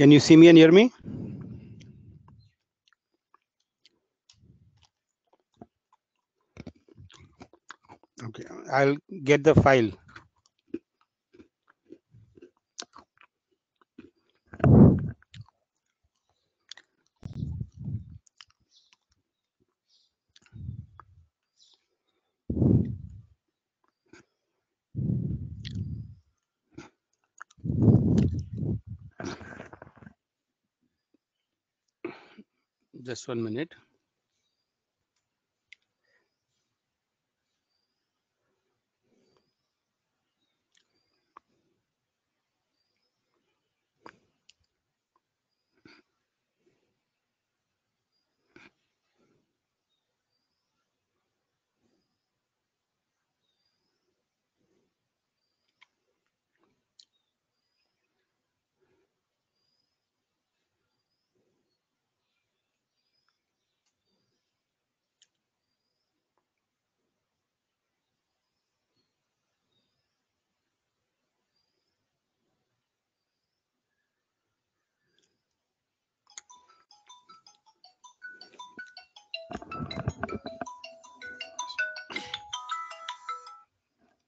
Can you see me and hear me? Okay, I'll get the file. Just 1 minute.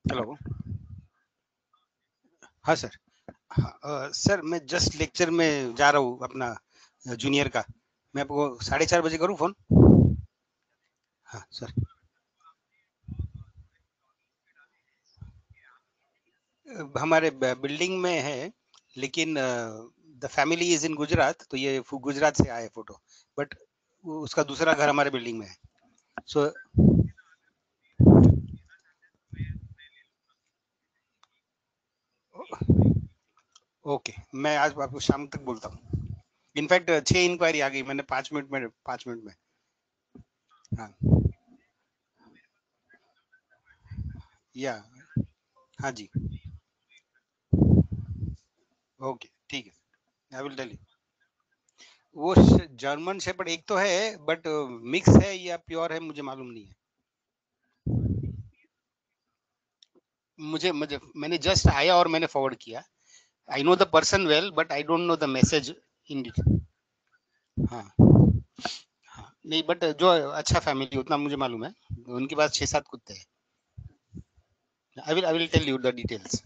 Hello, हाँ sir. Sir मैं just lecture में जा रहा हूँ अपना जूनियर का। मैं आपको 4:30 बजे करूँ फोन? हाँ सर। हमारे बिल्डिंग में है, लेकिन the family is in Gujarat, तो ये गुजरात से आए फोटो, बट उसका दूसरा घर हमारे बिल्डिंग में है। सो ओके, मैं आज आपको शाम तक बोलता हूँ। इनफैक्ट 6 इंक्वायरी आ गई, मैंने 5 मिनट में। हाँ या हाँ जी, ओके ठीक है, आई विल टेल यू। वो जर्मन शेपर्ड एक तो है, बट मिक्स है या प्योर है मुझे मालूम नहीं है। मुझे मुझे मैंने जस्ट आया और मैंने फॉरवर्ड किया। I know the person well, but I don't know the message in detail. हाँ हाँ, नहीं बट जो अच्छा फैमिली उतना मुझे मालूम है, उनके पास 6-7 कुत्ते हैं। I will tell you the details.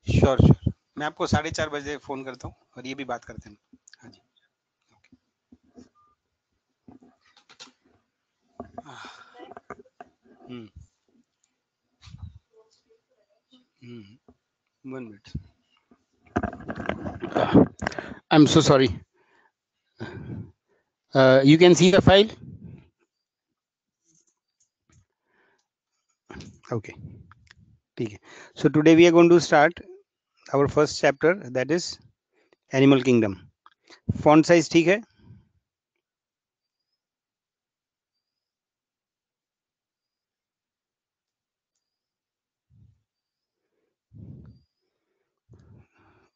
Sure sure, मैं आपको 4:30 बजे फोन करता हूँ और ये भी बात करते हैं। हाँ जी, हम्म 1 minute। I'm so sorry. You can see the file. Okay, ठीक है। So today we are going to start our first chapter, that is Animal Kingdom. Font size ठीक है?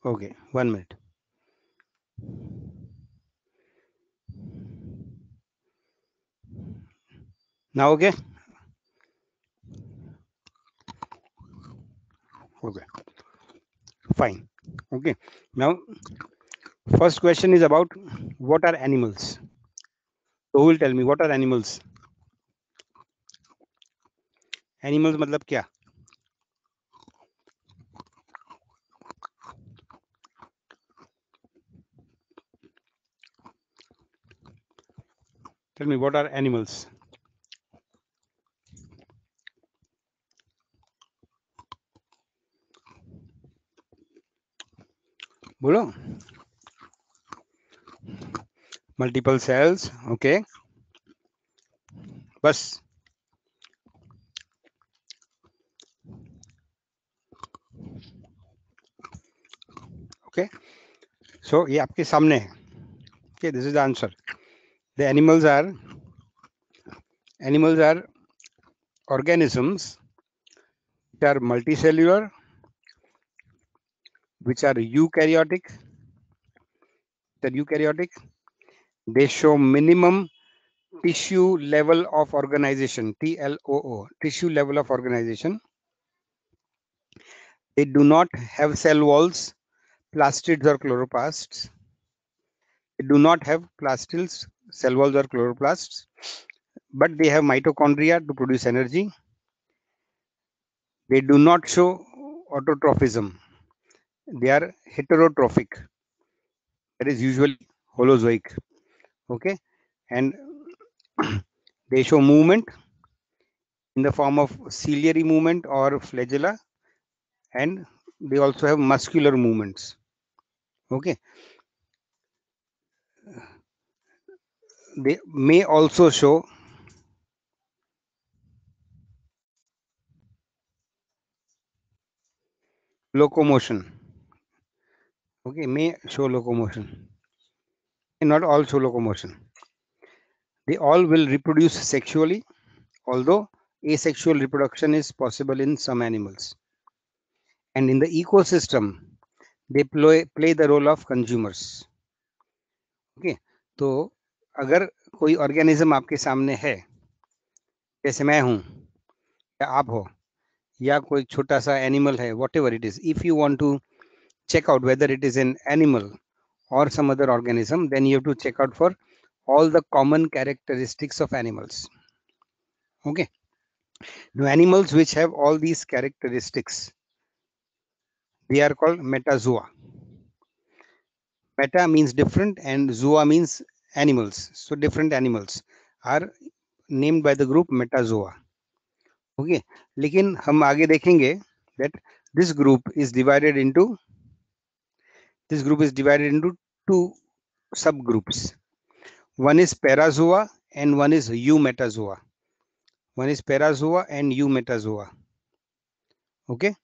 Okay, 1 minute. Now okay? Okay, fine. Okay, now first question is about what are animals? So who will tell me what are animals? Animals मतलब क्या? Tell me what are animals? बोलो। Multiple cells, okay, बस। Okay, so ये आपके सामने है। Okay, this is the answer. The animals are organisms which are multicellular, which are eukaryotic. They show minimum tissue level of organization, TLOO, tissue level of organization. They do not have cell walls, plastids or chloroplasts. They do not have plastids, cell walls or chloroplasts, but they have mitochondria to produce energy. They do not show autotrophism. They are heterotrophic. That is usually holozoic. Okay, and they show movement in the form of ciliary movement or flagella, and they also have muscular movements. Okay, they may also show locomotion. Okay, may show locomotion, and not all show locomotion. They all will reproduce sexually, although asexual reproduction is possible in some animals. And in the ecosystem, they play the role of consumers. Okay, तो अगर कोई organism आपके सामने है, जैसे मैं हूं या आप हो या कोई छोटा सा एनिमल है, whatever it is, if you want to check out whether it is an animal or some other organism, then you have to check out for all the common characteristics of animals. Okay, now animals which have all these characteristics, they are called metazoa. Meta means different and zoa means animals, so different animals are named by the group metazoa. Okay, लेकिन हम आगे देखेंगे that this group is divided into two subgroups. One is parazoa and one is eumetazoa. One is parazoa and eumetazoa. Okay,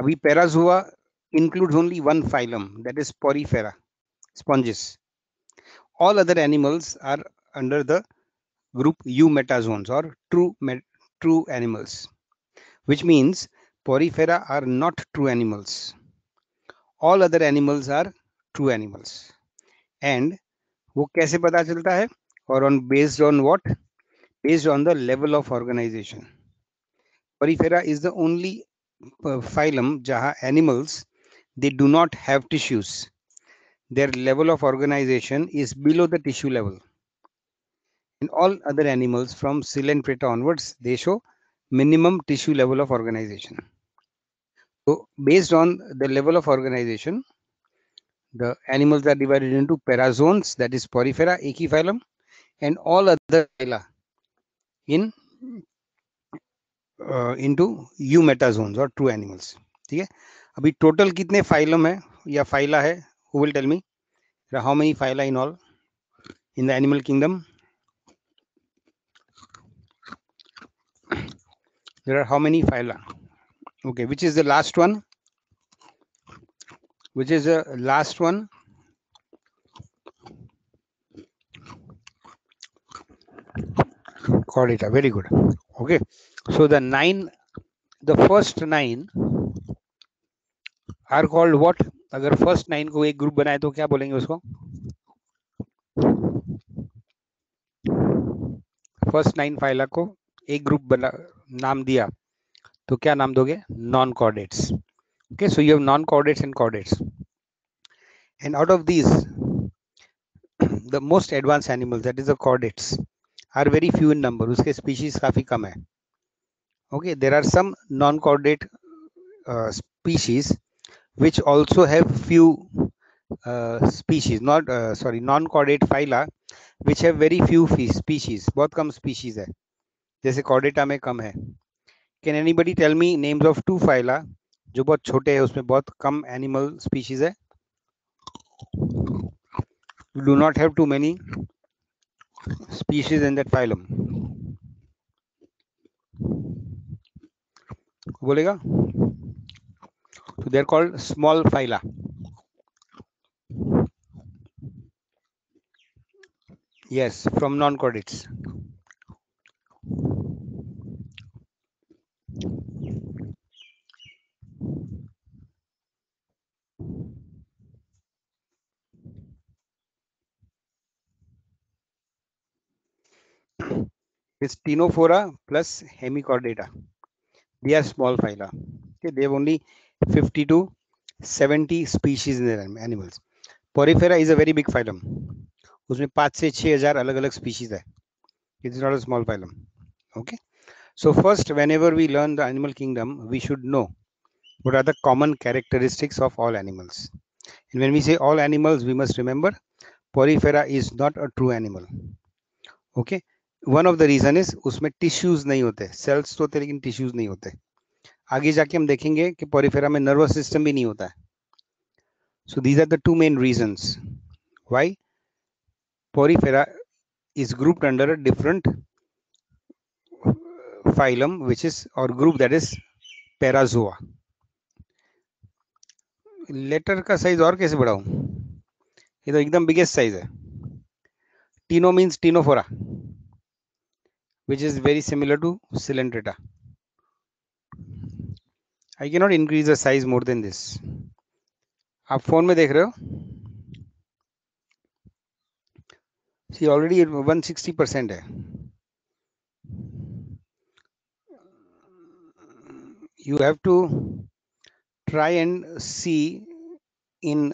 अभी parazoa includes only one phylum, that is Porifera, sponges. All other animals are under the group eumetazoans or true animals, which means Porifera are not true animals. All other animals are true animals. And वो कैसे पता चलता है? Or on based on what? Based on the level of organization. Porifera is the only phylum jaha animals, they do not have tissues. Their level of organization is below the tissue level. In all other animals from Coelenterata onwards, they show minimum tissue level of organization. So based on the level of organization, the animals are divided into parazoans, that is Porifera, एक ही phylum, and all other phyla in into eumetazoans or true animals. ठीक है, अभी total कितने phylum है या phyla है? Who will tell me how many phyla in all in the animal kingdom? There are how many phyla? Okay, which is the last one? Which is the last one? Chordata, very good. Okay, so the first 9 are called what? अगर first 9 को एक group बनाए तो क्या बोलेंगे उसको? First 9 phyla को एक ग्रुप बना नाम दिया तो क्या नाम दोगे? Non chordates. Okay, so you have non chordates and chordates, and out of these the most advanced animals, that is the chordates, are very few in number. उसके species काफी कम है. Okay, there are some non chordate species which also have few species, not non chordate phyla which have very few species. बहुत कम species है, जैसे chordata में कम है. Can anybody tell me names of 2 phyla जो बहुत छोटे हैं, उसमें बहुत कम animal species है? You do not have too many species in that phylum. बोलेगा? So they are called small phyla. Yes, from non-chordates. It's Ctenophora plus Hemichordata. They are small phyla. Okay, they have only 50 to 70 species in their animals. Porifera is a very big phylum. उसमें 5 से 6,000 अलग अलग species है. It is not a small phylum. Okay. So first, whenever we learn the animal kingdom, we should know what are the common characteristics of all animals. And when we say all animals, we must remember Porifera is not a true animal. Okay. One of the reason is उसमें tissues नहीं होते, cells तो होते लेकिन tissues नहीं होते. आगे जाके हम देखेंगे कि पोरिफेरा में नर्वस सिस्टम भी नहीं होता है. So these are the two main reasons why porifera is grouped under a different phylum, which is or group, that is Parazoa. Letter का साइज और कैसे बढ़ाऊं? ये तो एकदम बिगेस्ट साइज है. Cteno means ctenophora, which is very similar to Coelenterata. I cannot increase the size more than this. आप phone में देख रहे हो? See, already 160% है. You have to try and see in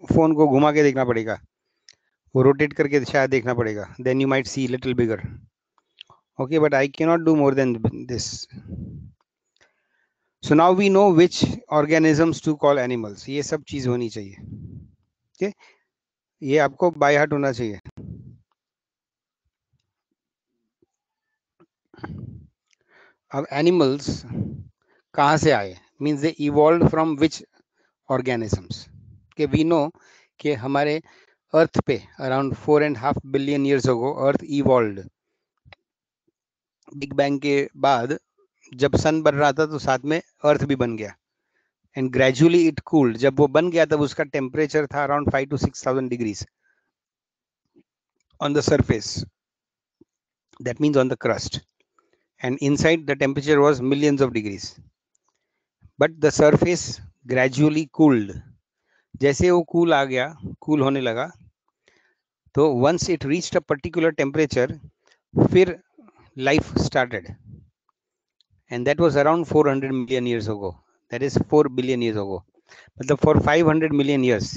phone को घुमा के देखना पड़ेगा, वो रोटेट करके शायद देखना पड़ेगा. Then you might see little bigger. Okay, but I cannot do more than this. So now we know which organisms to call animals. ये सब चीज होनी चाहिए. Okay, ये आपको बाय हार्ट होना चाहिए. अब animals कहाँ से आए? Means they evolved from which organisms? Okay, we know कि हमारे अर्थ पे अराउंड 4.5 बिलियन ईयर्स अगो अर्थ इवॉल्व्ड. बिग बैंग के बाद जब सन बन रहा था तो साथ में अर्थ भी बन गया, एंड ग्रेजुअली इट कूल्ड. जब वो बन गया तब उसका टेम्परेचर था around 5 to 6,000 degrees on the surface, that means on the crust, and inside the temperature was millions of degrees. But the surface gradually cooled. जैसे वो कूल आ गया, कूल होने लगा, तो once it reached a particular temperature, फिर life started, and that was around 400 million years ago. That is 4 billion years ago. मतलब for 500 million years,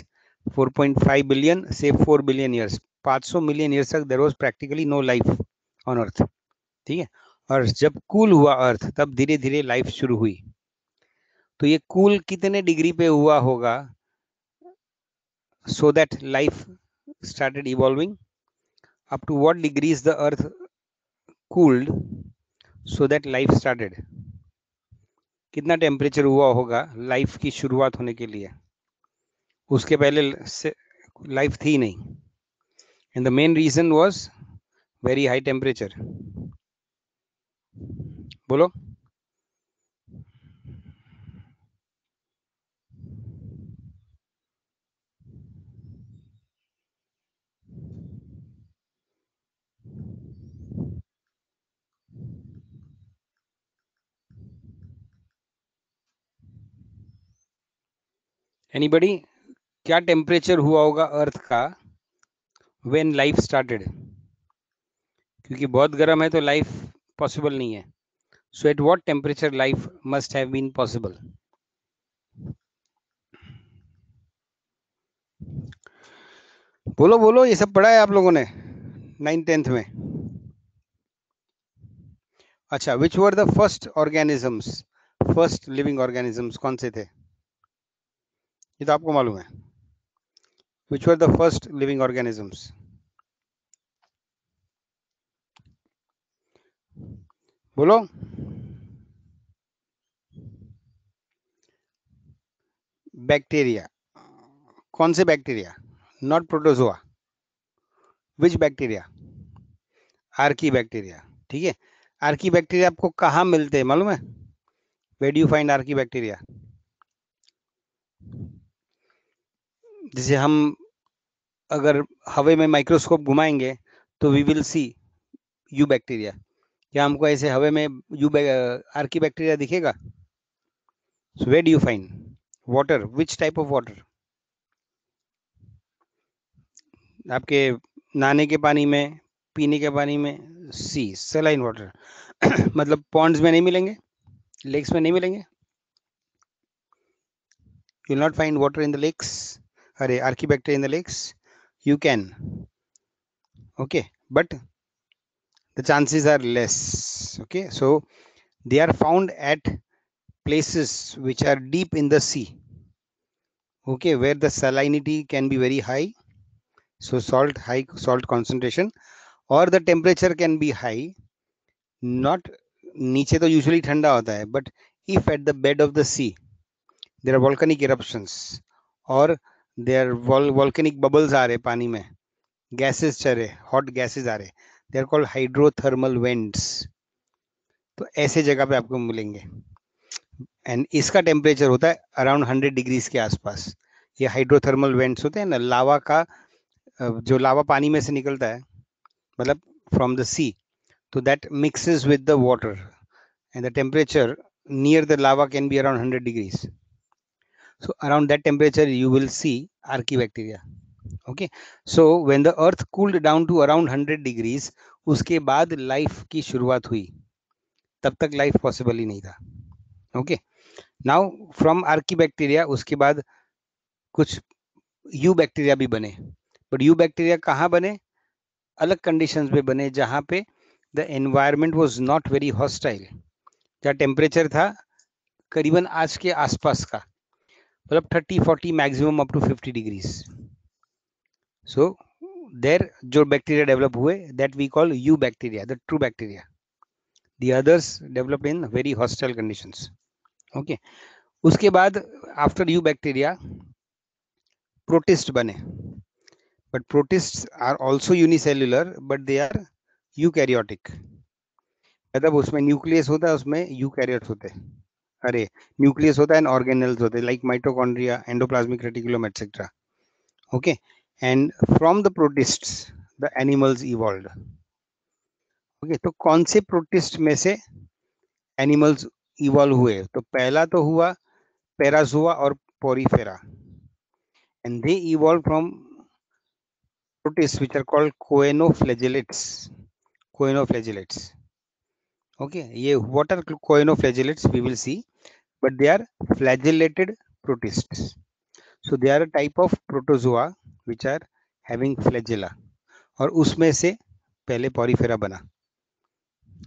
4.5 billion से 4 billion years, 500 million years तक there was practically no life on earth. ठीक है. और जब cool हुआ अर्थ तब धीरे धीरे लाइफ शुरू हुई. तो ये कूल कितने डिग्री पे हुआ होगा so that life started evolving? Up to what degrees the earth cooled so that life started? कितना टेम्परेचर हुआ होगा लाइफ की शुरुआत होने के लिए? उसके पहले लाइफ थी नहीं, and the main reason was very high temperature. बोलो. एनीबडी? क्या टेम्परेचर हुआ होगा अर्थ का व्हेन लाइफ स्टार्टेड? क्योंकि बहुत गर्म है तो लाइफ पॉसिबल नहीं है. So at what temperature life must have been possible? बोलो बोलो, ये सब पढ़ा है आप लोगों ने 9th-10th में? अच्छा, which were the first organisms, first living organisms कौन से थे? ये तो आपको मालूम है. Which were the first living organisms? बोलो. बैक्टीरिया. कौन से bacteria? Not protozoa. Which bacteria? Archie bacteria. ठीक है. आर्की बैक्टीरिया आपको कहाँ मिलते हैं मालूम है? Where do you find archaebacteria? जैसे हम अगर हवा में माइक्रोस्कोप घुमाएंगे तो we will see eubacteria. क्या हमको ऐसे हवा में यू आर्की बैक्टीरिया दिखेगा? So where do you find? Water. Which type of water? आपके नहाने के पानी में, पीने के पानी में, सी सलाइन वाटर. मतलब पॉन्ड्स में नहीं मिलेंगे, लेक्स में नहीं मिलेंगे. You will not find water in the lakes, archaebacteria in the lakes. You can, okay, but the chances are less. Okay, so they are found at places which are deep in the sea, okay, where the salinity can be very high, so high salt concentration, or the temperature can be high. Not नीचे तो usually ठंडा होता है, but if at the bed of the sea there are volcanic eruptions or there volcanic bubbles आ रहे पानी में, gases चल रहे, hot gases आ रहे, they are called hydrothermal vents. तो ऐसे जगह पे आपको मिलेंगे, एंड इसका टेम्परेचर होता है अराउंड 100 डिग्रीज के आसपास. ये हाइड्रोथर्मल वेंट्स होते हैं ना, लावा का जो लावा पानी में से निकलता है, मतलब फ्रॉम द सी, तो that mixes with the water and the temperature near the lava can be around 100 degrees. So around that temperature you will see archaebacteria. Okay, so when the earth cooled down to around 100 degrees, उसके बाद life की शुरुआत हुई. तब तक life possible ही नहीं था. Okay, now from archaebacteria उसके बाद कुछ यू बैक्टीरिया भी बने, बट यू बैक्टीरिया कहाँ बने? अलग कंडीशंस में बने, जहाँ पे the environment was not very hostile, जहाँ टेम्परेचर था करीबन आज के आसपास का, मतलब 30-40 maximum up to 50 degrees. So there जो बैक्टीरिया डेवलप हुए, that we call eubacteria, the true bacteria. The others develop in very hostile conditions. Okay, उसके बाद आफ्टर यू बैक्टीरिया प्रोटिस्ट बने, but protists are also unicellular, but they are eukaryotic. मतलब उसमें nucleus होता है, उसमें eukaryotes होते हैं. अरे न्यूक्लियस होता है एंड ऑर्गेनेल्स होते हैं, like mitochondria, endoplasmic reticulum etcetera. Okay, and from the प्रोटिस्ट्स the animals evolved. Okay, तो कौन से प्रोटिस्ट में से एनिमल्स इवॉल्व हुए? तो पहला तो हुआ पैराजोआ और Porifera, and they evolve from protists which are called coenoflagellates. Coenoflagellates. Okay, ये what are coenoflagellates we will see, but they are flagellated protists. So they are a type of protozoa which are having flagella, और उसमें से पहले porifera बना.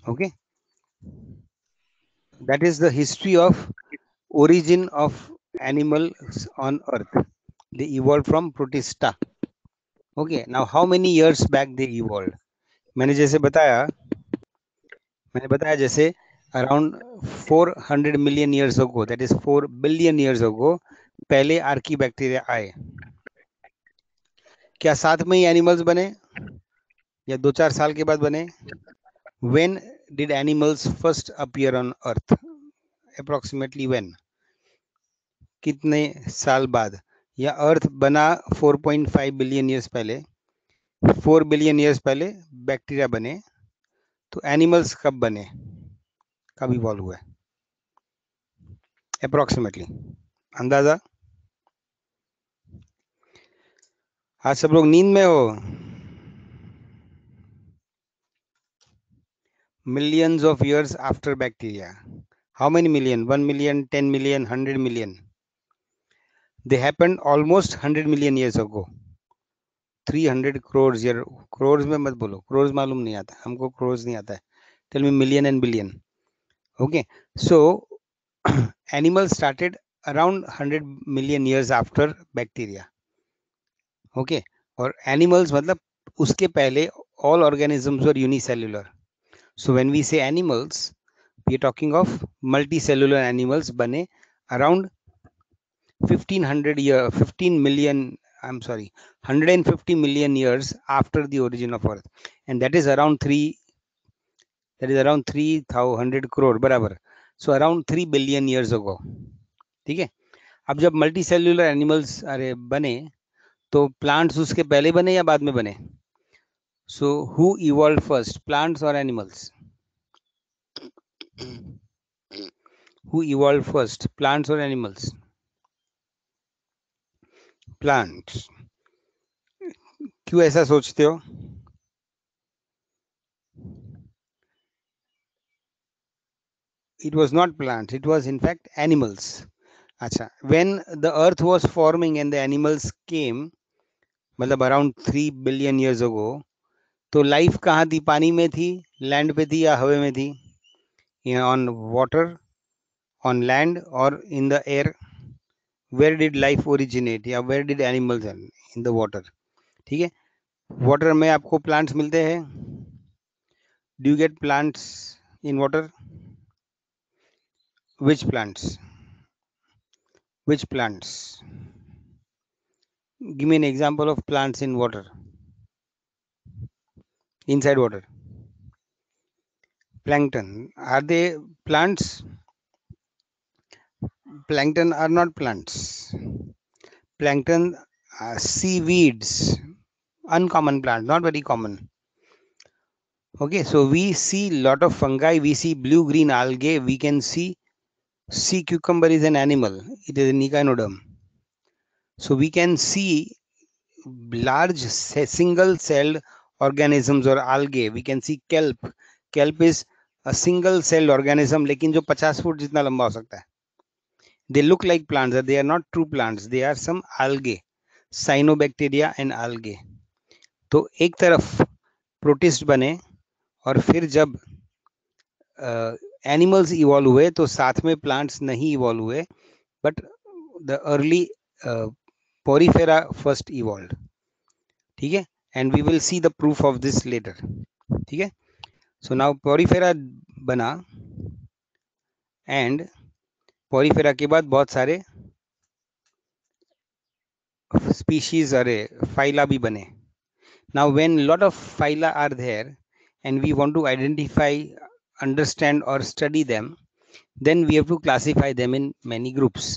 Okay, that is the history of origin of animals on earth. They evolved from protista. Okay, now how many years back they evolved? मैंने बताया जैसे around 400 million years ago, that is 4 billion years ago, पहले Archie bacteria आए. क्या साथ में ही animals बने या 2-4 साल के बाद बने? When did animals first appear on earth? Approximately when? कितने साल बाद? या अर्थ बना 4.5 बिलियन ईयर्स पहले, 4 बिलियन ईयर्स पहले बैक्टीरिया बने, तो एनिमल्स कब बने, कब इवॉल्व हुए अप्रोक्सीमेटली? अंदाजा? आज सब लोग नींद में हो. Millions of years after bacteria. How many million? 1 million, 10 million, 100 million? They happened almost 100 million years ago. 300 crores year. Crores में मत बोलो, crores मालूम नहीं आता हमको, crores नहीं आता है. Tell me million and billion. Okay, so animals started around 100 million years after bacteria. Okay, और animals मतलब उसके पहले all organisms were unicellular. So when we say animals, we are talking of multicellular animals बने around 15 million, I'm sorry, 150 million years after the origin of Earth, and that is around 300 crore बराबर. So around 3 billion years ago. ठीक है, अब जब multicellular animals अरे बने, तो plants उसके पहले बने या बाद में बने? So who evolve first, plants और animals? Who evolved first, plants or animals? Plants. क्यों ऐसा सोचते हो? It was not plants, it was in fact animals. अच्छा, when the earth was forming and the animals came, मतलब around 3 billion years ago, तो life कहाँ थी? पानी में थी, लैंड पे थी या हवा में थी? ऑन वाटर, ऑन लैंड और in the air? Where did life originate, या where did animals? In the water, ठीक है। वाटर में आपको प्लांट्स मिलते हैं। Do you get plants in water? Which plants? Which plants? Give me an example of plants in water, inside water. Plankton, are they plants? Plankton are not plants. Plankton are seaweeds, uncommon plant, not very common. Okay, so we see lot of fungi, we see blue green algae, we can see sea cucumber is an animal, it is an echinoderm. So we can see large single celled organisms or algae. We can see kelp. Kelp is a single celled organism, लेकिन जो 50 foot जितना लंबा हो सकता है. They look like plants, they are not true plants, they are some algae, cyanobacteria and algae. तो एक तरफ प्रोटिस्ट बने और फिर जब एनिमल्स इवॉल्व हुए तो साथ में प्लांट्स नहीं इवॉल्व हुए, but the early porifera first evolve, ठीक है। And we will see the proof of this later, ठीक है। सो नाउ पोरीफेरा बना, एंड पोरीफेरा के बाद बहुत सारे स्पीशीज, अरे फाइला भी बने. Now when lot of phyla are there and we want to identify, understand or study them, then we have to classify them in many groups.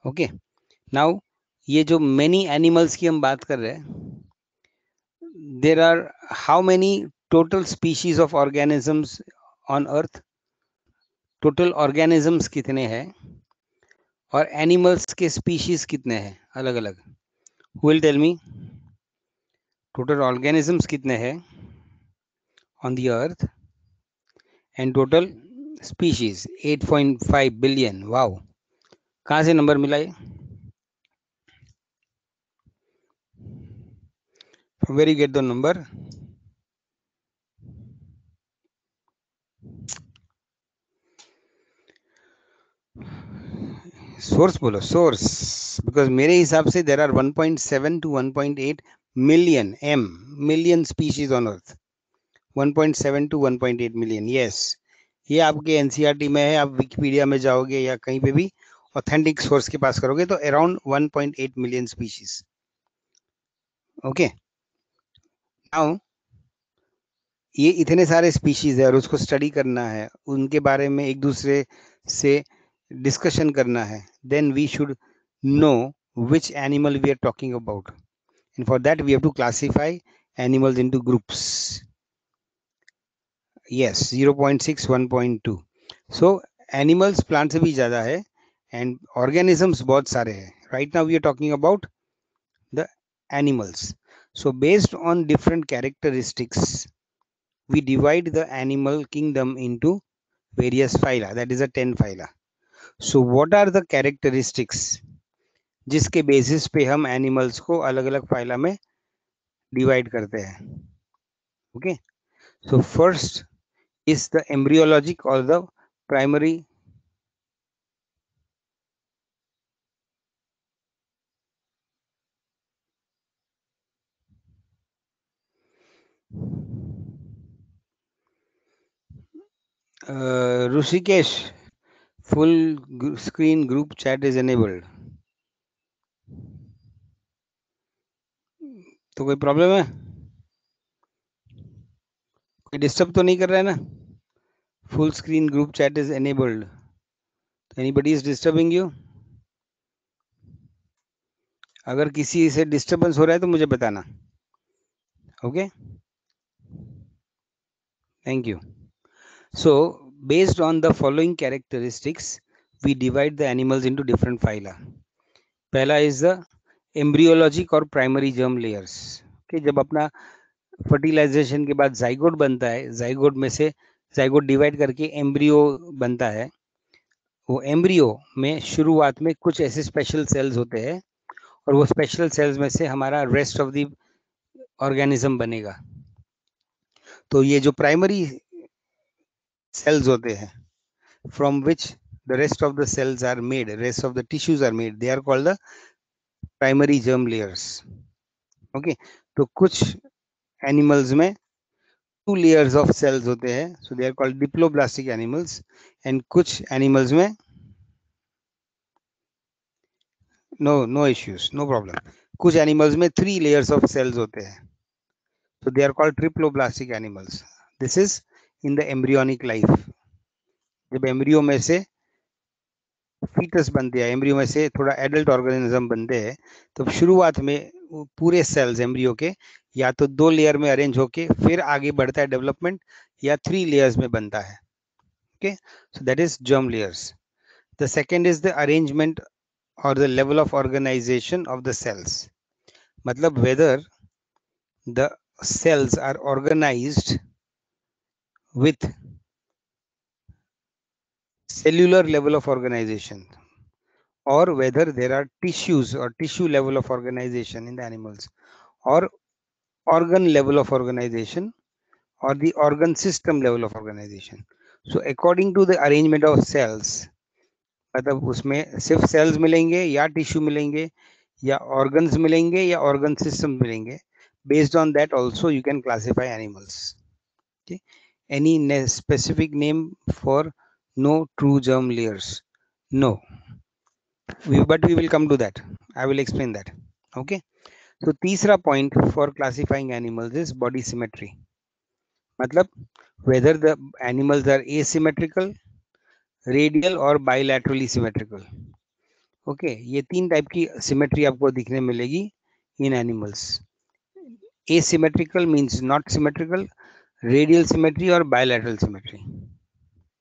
Okay, now ये जो many animals की हम बात कर रहे हैं, there are how many total species of organisms on earth? total organisms कितने हैं और animals के species कितने हैं अलग अलग? Who will tell me? total organisms कितने हैं on the earth and total species 8.5 billion. wow, कहाँ से नंबर मिला ये? From where you get the number? Source बोलो, सोर्स. बिकॉज मेरे हिसाब से there are 1.7 to 1.8 million million species on earth. 1.7 to 1.8 million. yes, ये आपके एनसीईआरटी में है. आप विकिपीडिया में जाओगे या कहीं पे भी ऑथेंटिक सोर्स के पास करोगे तो around 1.8 million species. Okay, now ये इतने सारे स्पीशीज है और उसको स्टडी करना है, उनके बारे में एक दूसरे से डिस्कशन करना है. Then we should know which animal we are talking about, and for that we have to classify animals into groups. yes, 0.6 1.2. so animals plants से भी ज़्यादा है and organisms बहुत सारे हैं. right now we are talking about the animals. so based on different characteristics we divide the animal kingdom into various phyla, that is a 10 phyla. so what are the characteristics जिसके basis पे हम animals को अलग अलग phyla में divide करते हैं? Okay, so first is the embryologic और the primary. Rishikesh, full screen group chat is enabled. तो कोई प्रॉब्लम है? कोई डिस्टर्ब तो नहीं कर रहा है ना? Full screen group chat is enabled. Anybody is disturbing you? अगर किसी से डिस्टर्बेंस हो रहा है तो मुझे बताना. Okay, thank you. so based on the following characteristics we divide the animals into different phyla. पहला is the embryologic और primary germ layers. okay, जब अपना फर्टिलाइजेशन के बाद जाइगोट बनता है, जाइगोट में से जाइगोट डिवाइड करके एम्ब्रियो बनता है, वो एम्ब्रियो में शुरुआत में कुछ ऐसे स्पेशल सेल्स होते हैं और वो स्पेशल सेल्स में से हमारा रेस्ट ऑफ द ऑर्गेनिज्म बनेगा। तो ये जो प्राइमरी सेल्स होते हैं from which the rest of the cells are made, rest of the tissues are made, they are called the primary germ layers. Okay, तो कुछ एनिमल्स में टू लेयर्स ऑफ सेल्स होते हैं, so they are called diploblastic animals, and कुछ animals में no issues, no problem, कुछ animals में three layers of sales होते हैं, so they are called triploblastic animals. This is in the embryonic life. जब embryo में से फीटस बनते हैं, एम्ब्रियो में से थोड़ा एडल्ट ऑर्गेनिज्म बनते हैं, तो शुरुआत में पूरे सेल्स एम्ब्रियो के या तो दो लेयर में अरेंज होके फिर आगे बढ़ता है डेवलपमेंट, या थ्री लेयर्स में बनता है. Okay, so that is germ layers. The second is the arrangement और the level of organization of the cells. मतलब whether the cells are organized with cellular level of organization, or whether there are tissues or tissue level of organization in the animals, or organ level of organization, or the organ system level of organization. So according to the arrangement of cells, मतलब उसमें सिर्फ sales मिलेंगे या tissue मिलेंगे या organs मिलेंगे या organ system मिलेंगे, based on that also you can classify animals. Okay, any specific name for no true germ layers? No, but we will come to that. I will explain that. Okay, so तीसरा point for classifying animals is body symmetry. मतलब whether the animals are asymmetrical, radial or bilaterally symmetrical. Okay, ये तीन type की symmetry आपको दिखने मिलेगी in animals. Asymmetrical means not symmetrical, radial symmetry or bilateral symmetry.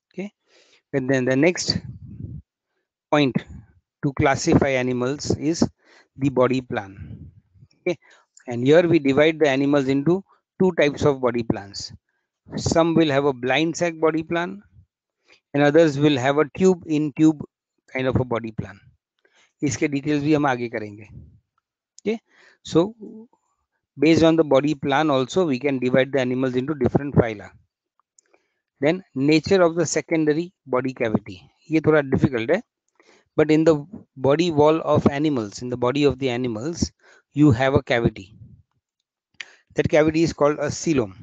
Okay, and then the next point to classify animals is the body plan. Okay, and here we divide the animals into two types of body plans. Some will have a blind sac body plan, and others will have a tube in tube kind of a body plan. इसके details भी हम आगे करेंगे. Okay, so based on the body plan also we can divide the animals into different phyla. Then nature of the secondary body cavity, ये थोड़ा difficult है, but in the body wall of animals, in the body of the animals, you have a cavity. That cavity is called a coelom.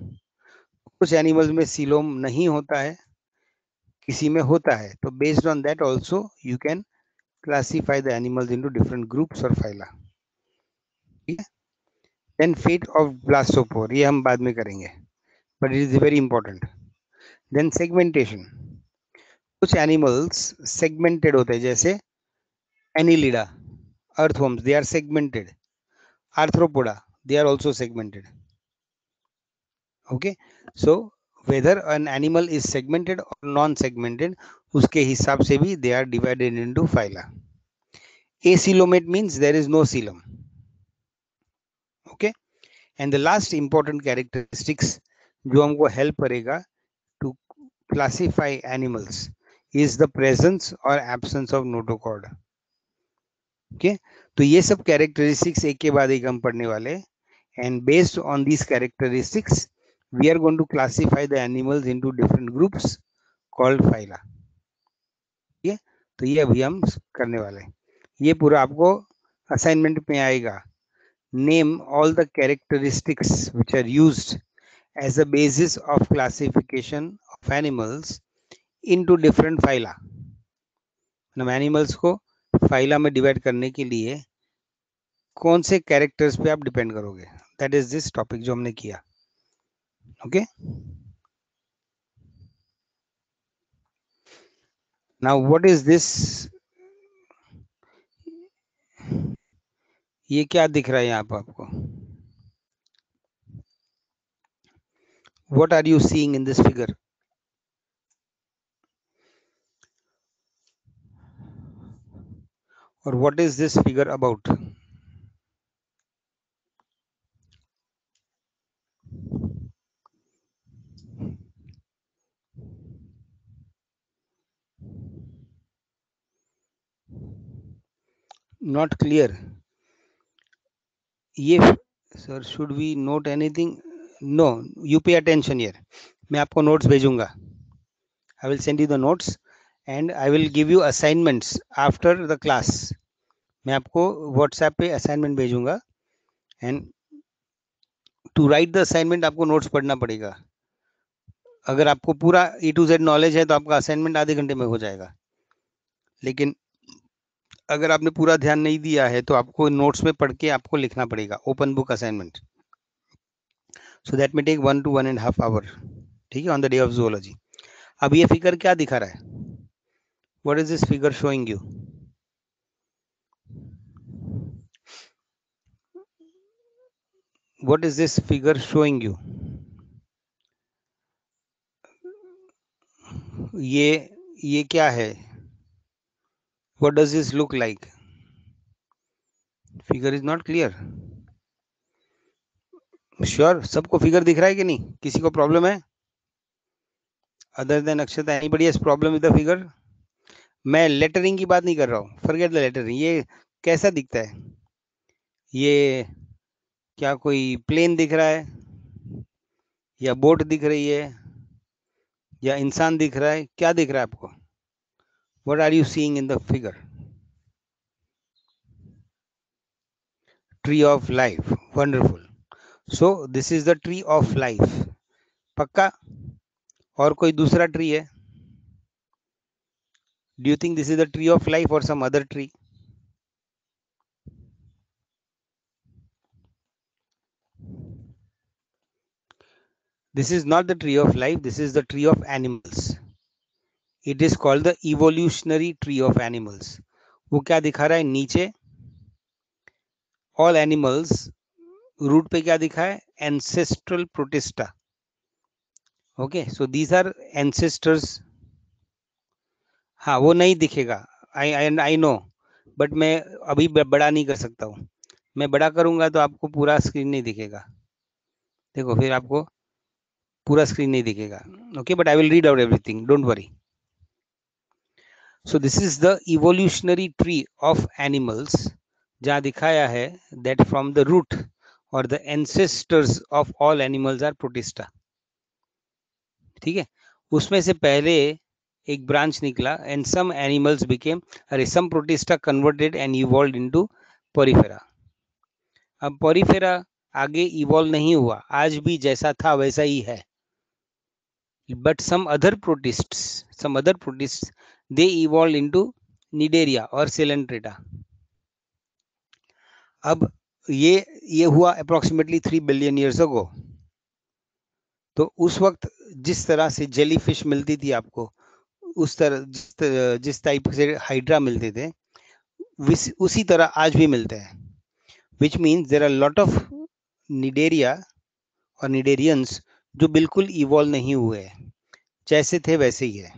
कुछ animals में coelom नहीं होता है, किसी में होता है, तो based on that also you can classify the animals into different groups or phyla. Then fate of blastopore, ये हम बाद में करेंगे, but it is very important. Then segmentation, कुछ animals segmented होते हैं, जैसे Annelida, earthworms, they are segmented. Arthropoda, they are also segmented. Okay, so whether an animal is segmented or non-segmented, उसके हिसाब से भी they are divided into phyla. Acoelomate means there is no coelom. Okay, and the last important characteristics जो हमको help करेगा to classify animals is the presence or absence of notochord. Okay, तो ये सब characteristics एक के बाद एक हम पढ़ने वाले, and based on these characteristics we are going to classify the animals into different groups called phyla. ठीक है, तो ये अभी हम करने वाले हैं. ये पूरा आपको असाइनमेंट में आएगा. Name all the characteristics which are used as a basis of classification of animals into different phyla. मतलब एनिमल्स को फाइला में डिवाइड करने के लिए कौन से कैरेक्टर्स पे आप डिपेंड करोगे, दैट इज दिस टॉपिक जो हमने किया. Okay, now what is this, ये क्या दिख रहा है यहाँ पर आपको, what are you seeing in this figure, और what is this figure about. Not clear. ये sir should we note anything? No, you pay attention here. मैं आपको नोट्स भेजूंगा। I will send you the notes and I will give you assignments after the class. मैं आपको WhatsApp पे assignment भेजूंगा and to right the assignment आपको notes पढ़ना पड़ेगा। अगर आपको पूरा ए टू जेड नॉलेज है तो आपका असाइनमेंट आधे घंटे में हो जाएगा, लेकिन अगर आपने पूरा ध्यान नहीं दिया है तो आपको नोट्स में पढ़ के आपको लिखना पड़ेगा open book assignment. So that may take 1 to 1.5 hour, ठीक है, on the day of zoology. अब ये फिगर क्या दिखा रहा है? What is this figure showing you? What is this figure showing you? ये क्या है? What does this look like? Figure is not clear. Sure सबको फिगर दिख रहा है कि नहीं? किसी को प्रॉब्लम है? Other than Akshata, anybody has problem with the figure? मैं लेटरिंग की बात नहीं कर रहा हूँ, फॉरगेट द लेटरिंग। ये कैसा दिखता है? ये क्या कोई प्लेन दिख रहा है, या बोट दिख रही है, या इंसान दिख रहा है? क्या दिख रहा है आपको? What are you seeing in the figure? Tree of life, wonderful. So this is the tree of life, पक्का? और कोई दूसरा ट्री है? Do you think this is the tree of life और some other tree? This is not the tree of life, this is the tree of animals. It is called the evolutionary tree of animals. वो क्या दिखा रहा है नीचे? All animals, root पे क्या दिखा है? Ancestral protista. Okay, so these are ancestors. हाँ, वो नहीं दिखेगा, I know, बट मैं अभी बड़ा नहीं कर सकता हूँ। मैं बड़ा करूंगा तो आपको पूरा स्क्रीन नहीं दिखेगा। देखो, फिर आपको पूरा स्क्रीन नहीं दिखेगा। Okay, but I will read out everything, don't worry. So this is the evolutionary tree of animals, जहाँ दिखाया है that from the root or the ancestors of all animals are protista. ठीक है, उसमें से पहले एक ब्रांच निकला and some animals became, some protista converted and evolved into porifera. अब porifera आगे इवॉल्व नहीं हुआ, आज भी जैसा था वैसा ही है, but some other protists they evolved into nidaria or coelenterata. अब ये हुआ अप्रोक्सीमेटली 3 बिलियन ईयर्स अगो। तो उस वक्त जिस तरह से जेली फिश मिलती थी आपको, उस तरह जिस टाइप से हाइड्रा मिलते थे, उसी तरह आज भी मिलते हैं, which means there are lot of cnidaria और निडेरियंस जो बिल्कुल इवॉल्व नहीं हुए हैं, जैसे थे वैसे ही है।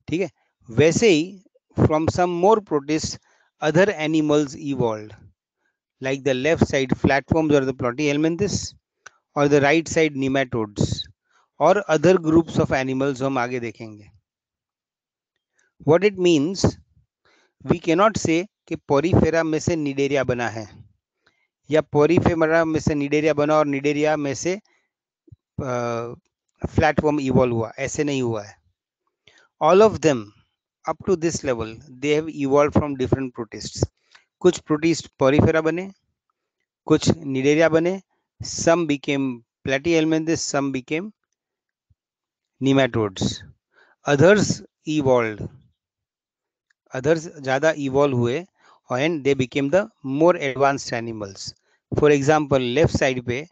ठीक है, वैसे ही from some more protist other animals evolved, like the left side flatworms or the platyhelminthes, or the right side nematodes, or other groups of animals हम आगे देखेंगे। What it means, we cannot say कि Porifera में से Cnidaria बना है, या Porifera में से निडेरिया बना और निडेरिया में से फ्लैटवर्म इवॉल्व हुआ, ऐसे नहीं हुआ है। All of them up to this level they have evolved from different protists. कुछ प्रोटिस्ट पोरीफेरा बने, कुछ निडेरिया बने, some became platyhelminthes, some became nematodes, others evolved, others ज़्यादा evolve हुए and they became the more advanced animals. For example, left side पे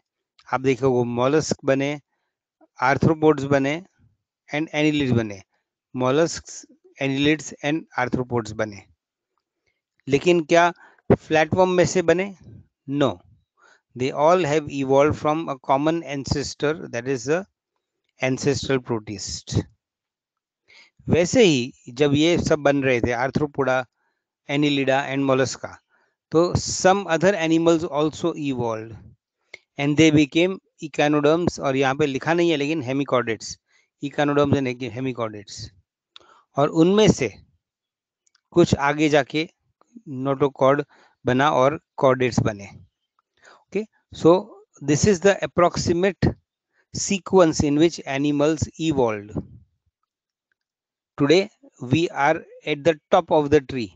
आप देखोगे mollusk बने, arthropods बने and annelids बने, mollusks, annelids and arthropods बने। लेकिन क्या flatworm में से बने? No. They all have evolved from a common ancestor, that is the ancestral protist. वैसे ही जब ये सब बन रहे थे, आर्थ्रोपोडा, एनिलिडा एंड मोलस्का, तो some other animals also evolved and they became echinoderms, और यहाँ पे लिखा नहीं है लेकिन हेमिकॉर्डेट्स, echinoderms and हेमिकॉर्डेट्स। और उनमें से कुछ आगे जाके नोटोकॉर्ड बना और कॉर्डेट्स बने. Okay, so this is the approximate sequence in which animals evolved. Today we are at the top of the tree.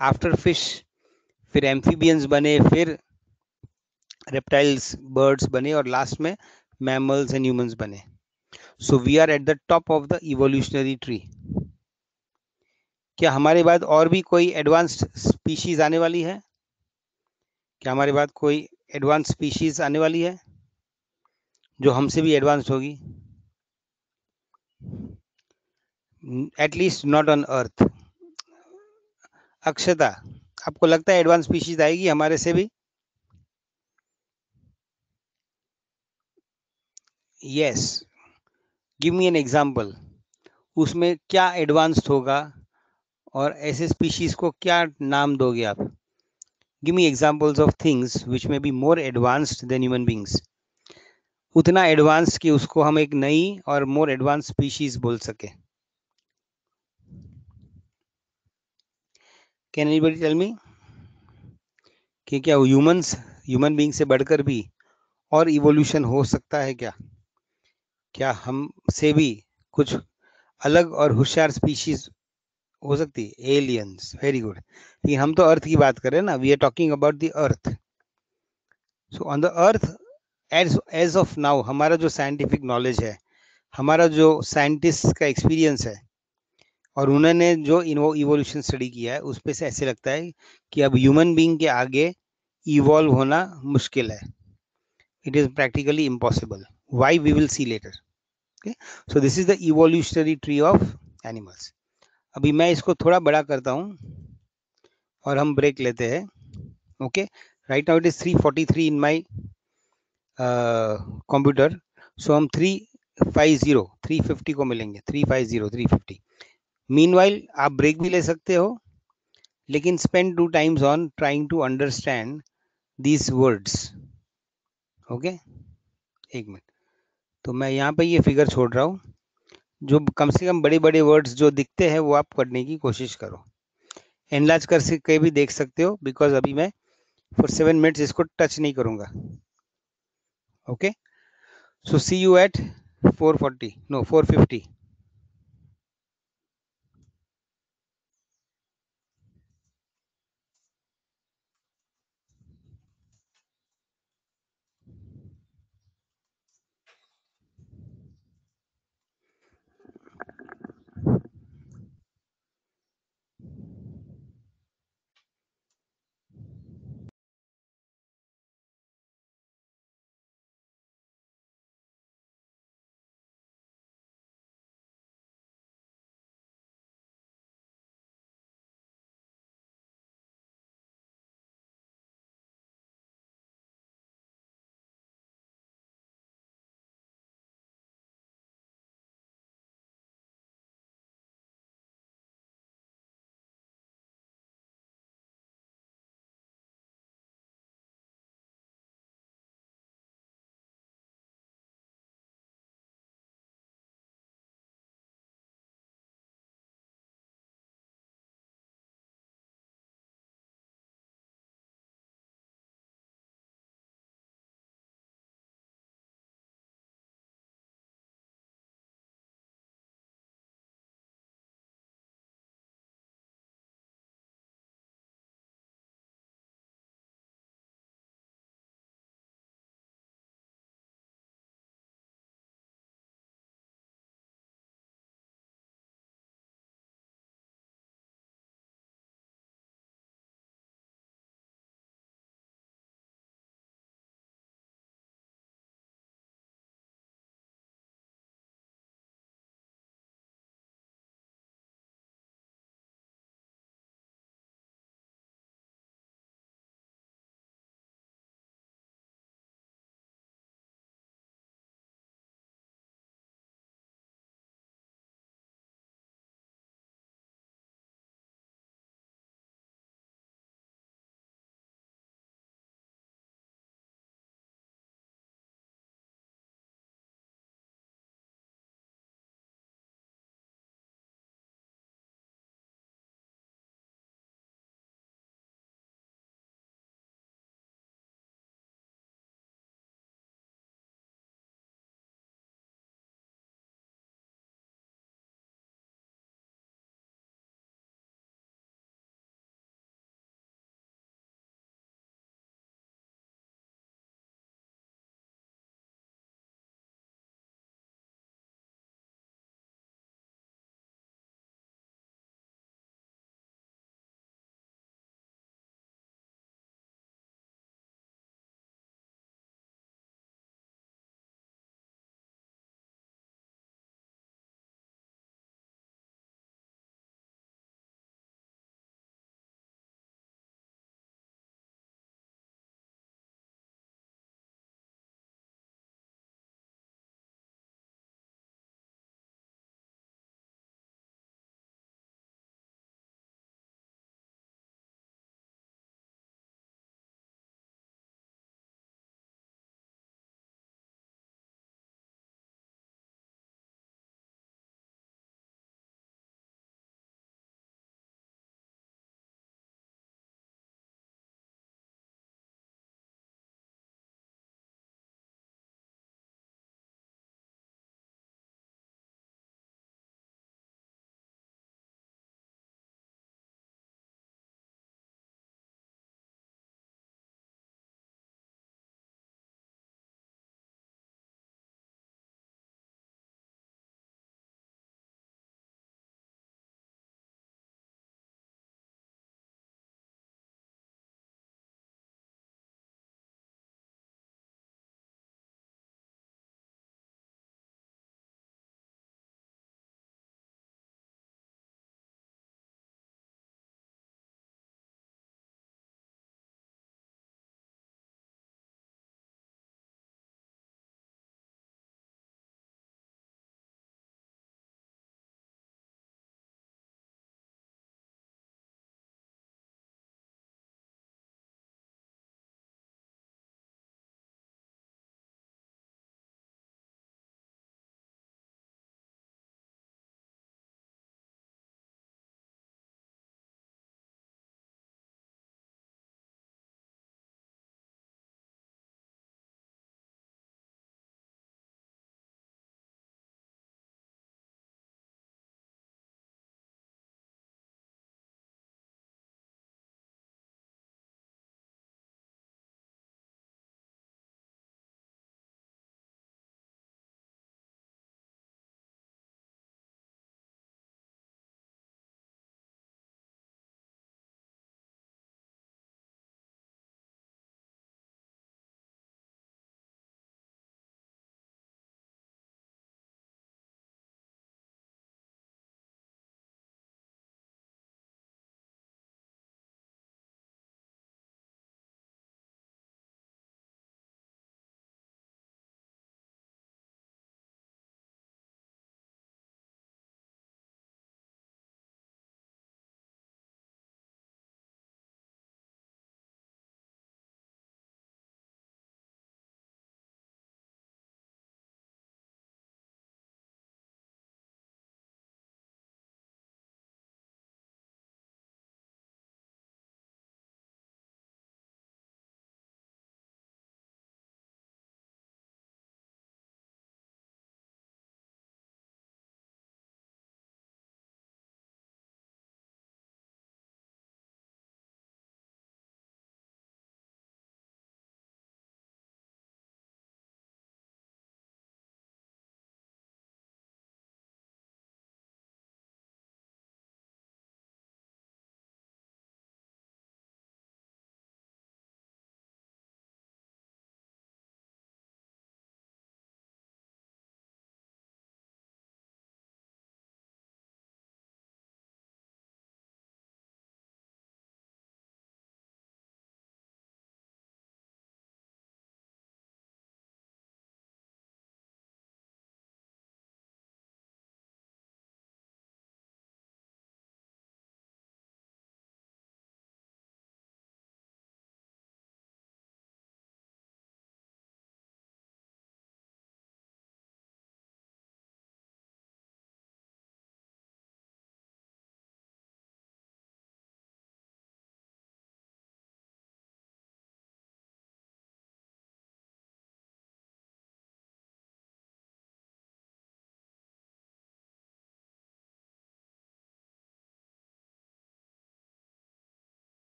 After fish, फिर amphibians बने, फिर reptiles, birds बने, और लास्ट में mammals and humans बने. So we are at the top of the evolutionary tree. क्या हमारे बाद और भी कोई एडवांस्ड स्पीशीज आने वाली है? क्या हमारे बाद कोई एडवांस स्पीशीज आने वाली है जो हमसे भी एडवांस होगी? At least not on earth. Akshata, आपको लगता है एडवांस स्पीशीज आएगी हमारे से भी? Yes, give me an example. उसमें क्या एडवांस्ड होगा और ऐसे स्पीशीज को क्या नाम दोगे आप? Give me examples of things which may be more advanced than human beings. उतना एडवांस कि उसको हम एक नई और मोर एडवांस स्पीशीज बोल सके. कैन एनीबॉडी टेल मी कि क्या ह्यूमन बीइंग से बढ़कर भी और इवोल्यूशन हो सकता है क्या? क्या हमसे भी कुछ अलग और होशियार स्पीशीज हो सकती है? Aliens, very good. लेकिन हम तो अर्थ की बात कर रहे हैं ना, we are talking about the earth. So on the earth, as of now, हमारा जो साइंटिफिक नॉलेज है, हमारा जो साइंटिस्ट का एक्सपीरियंस है, और उन्होंने जो इवोल्यूशन स्टडी किया है, उस पे से ऐसे लगता है कि अब ह्यूमन बीइंग के आगे इवॉल्व होना मुश्किल है. It is practically impossible. Why, we will see later. Okay, so this is the evolutionary tree of animals. अभी मैं इसको थोड़ा बड़ा करता हूँ और हम ब्रेक लेते हैं. Okay, right now it is 3:43 in my computer. So हम 350 को मिलेंगे. 350. मीनवाइल आप ब्रेक भी ले सकते हो, लेकिन spend 2 times on trying to understand these words. Okay, एक मिनट. तो मैं यहाँ पे ये फिगर छोड़ रहा हूँ. जो कम से कम बड़े बड़े वर्ड्स जो दिखते हैं वो आप करने की कोशिश करो. एनलार्ज कर के भी देख सकते हो, बिकॉज अभी मैं फॉर 7 मिनट्स इसको टच नहीं करूंगा. Okay, so see you at 440, no 450.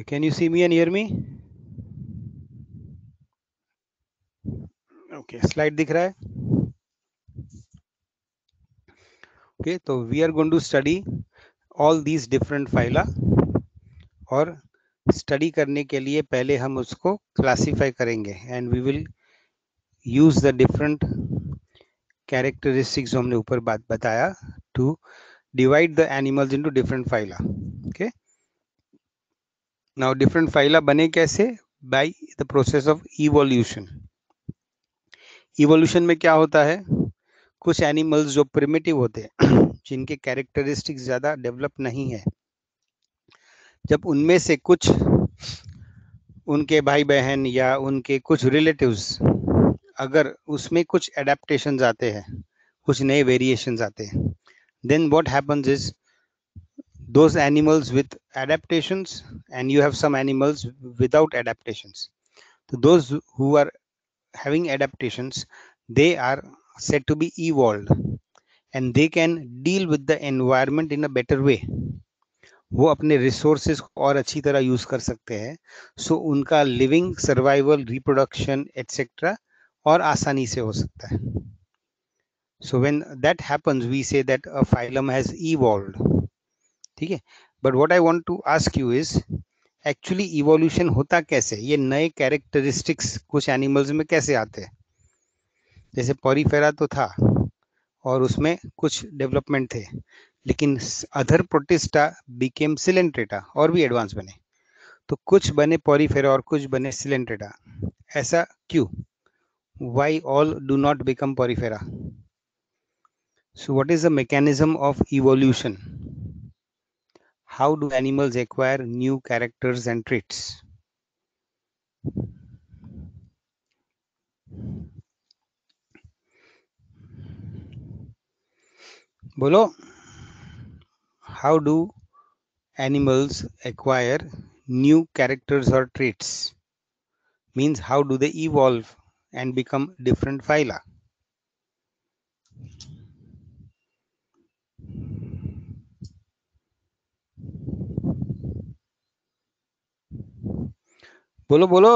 Can you see me and hear me? Okay, slide दिख रहा है? ओके, तो we are going to study all these different phyla, और स्टडी करने के लिए पहले हम उसको क्लासीफाई करेंगे and we will use the different characteristics जो हमने ऊपर बात बताया to divide the animals into different phyla. Okay, now different phyla बने कैसे? By the process of evolution. Evolution में क्या होता है? कुछ एनिमल्स जो प्रिमिटिव होते हैं, जिनके कैरेक्टरिस्टिक्स ज़्यादा डेवलप नहीं है, जब उनमें से कुछ उनके भाई बहन या उनके कुछ रिलेटिव्स, अगर उसमें कुछ एडेप्टेशंस आते हैं, कुछ नए वेरिएशंस आते हैं, then what happens is those animals with adaptations and you have some animals without adaptations. So those who are having adaptations, they are said to be evolved and they can deal with the environment in a better way. वो अपने resources को और अच्छी तरह use कर सकते हैं, सो उनका लिविंग, सर्वाइवल, रिप्रोडक्शन एटसेट्रा और आसानी से हो सकता है. So when that happens we say that a phylum has evolved. ठीक है, but what I want to ask you is actually evolution होता कैसे? ये नए कैरेक्टरिस्टिक्स कुछ एनिमल्स में कैसे आते हैं? जैसे पॉरीफेरा तो था और उसमें कुछ डेवलपमेंट थे, लेकिन अदर प्रोटिस्टा बिकेम सिलेंट्रेटा और भी एडवांस बने. तो कुछ बने पॉरीफेरा और कुछ बने सिलेंट्रेटा. ऐसा क्यों? Why all do not become Porifera? So what is the mechanism of evolution? How do animals acquire new characters and traits? बोलो, how do animals acquire new characters or traits? Means how do they evolve and become different phyla? बोलो बोलो,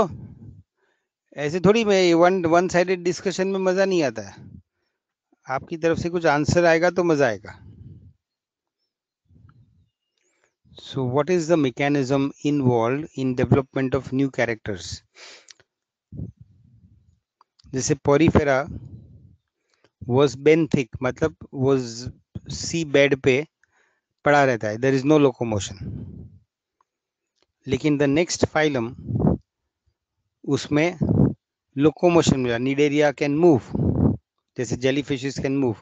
ऐसे थोड़ी में one sided discussion में मजा नहीं आता है. आपकी तरफ से कुछ आंसर आएगा तो मजा आएगा. So what is the mechanism involved in development of new characters? जैसे पॉरीफेरा was benthic, मतलब was सी बेड पे पड़ा रहता है, देयर इज नो लोकोमोशन. लेकिन द नेक्स्ट फाइलम, उसमें लोकोमोशन मिला. निडेरिया कैन मूव, जैसे जेलीफिशेस कैन मूव.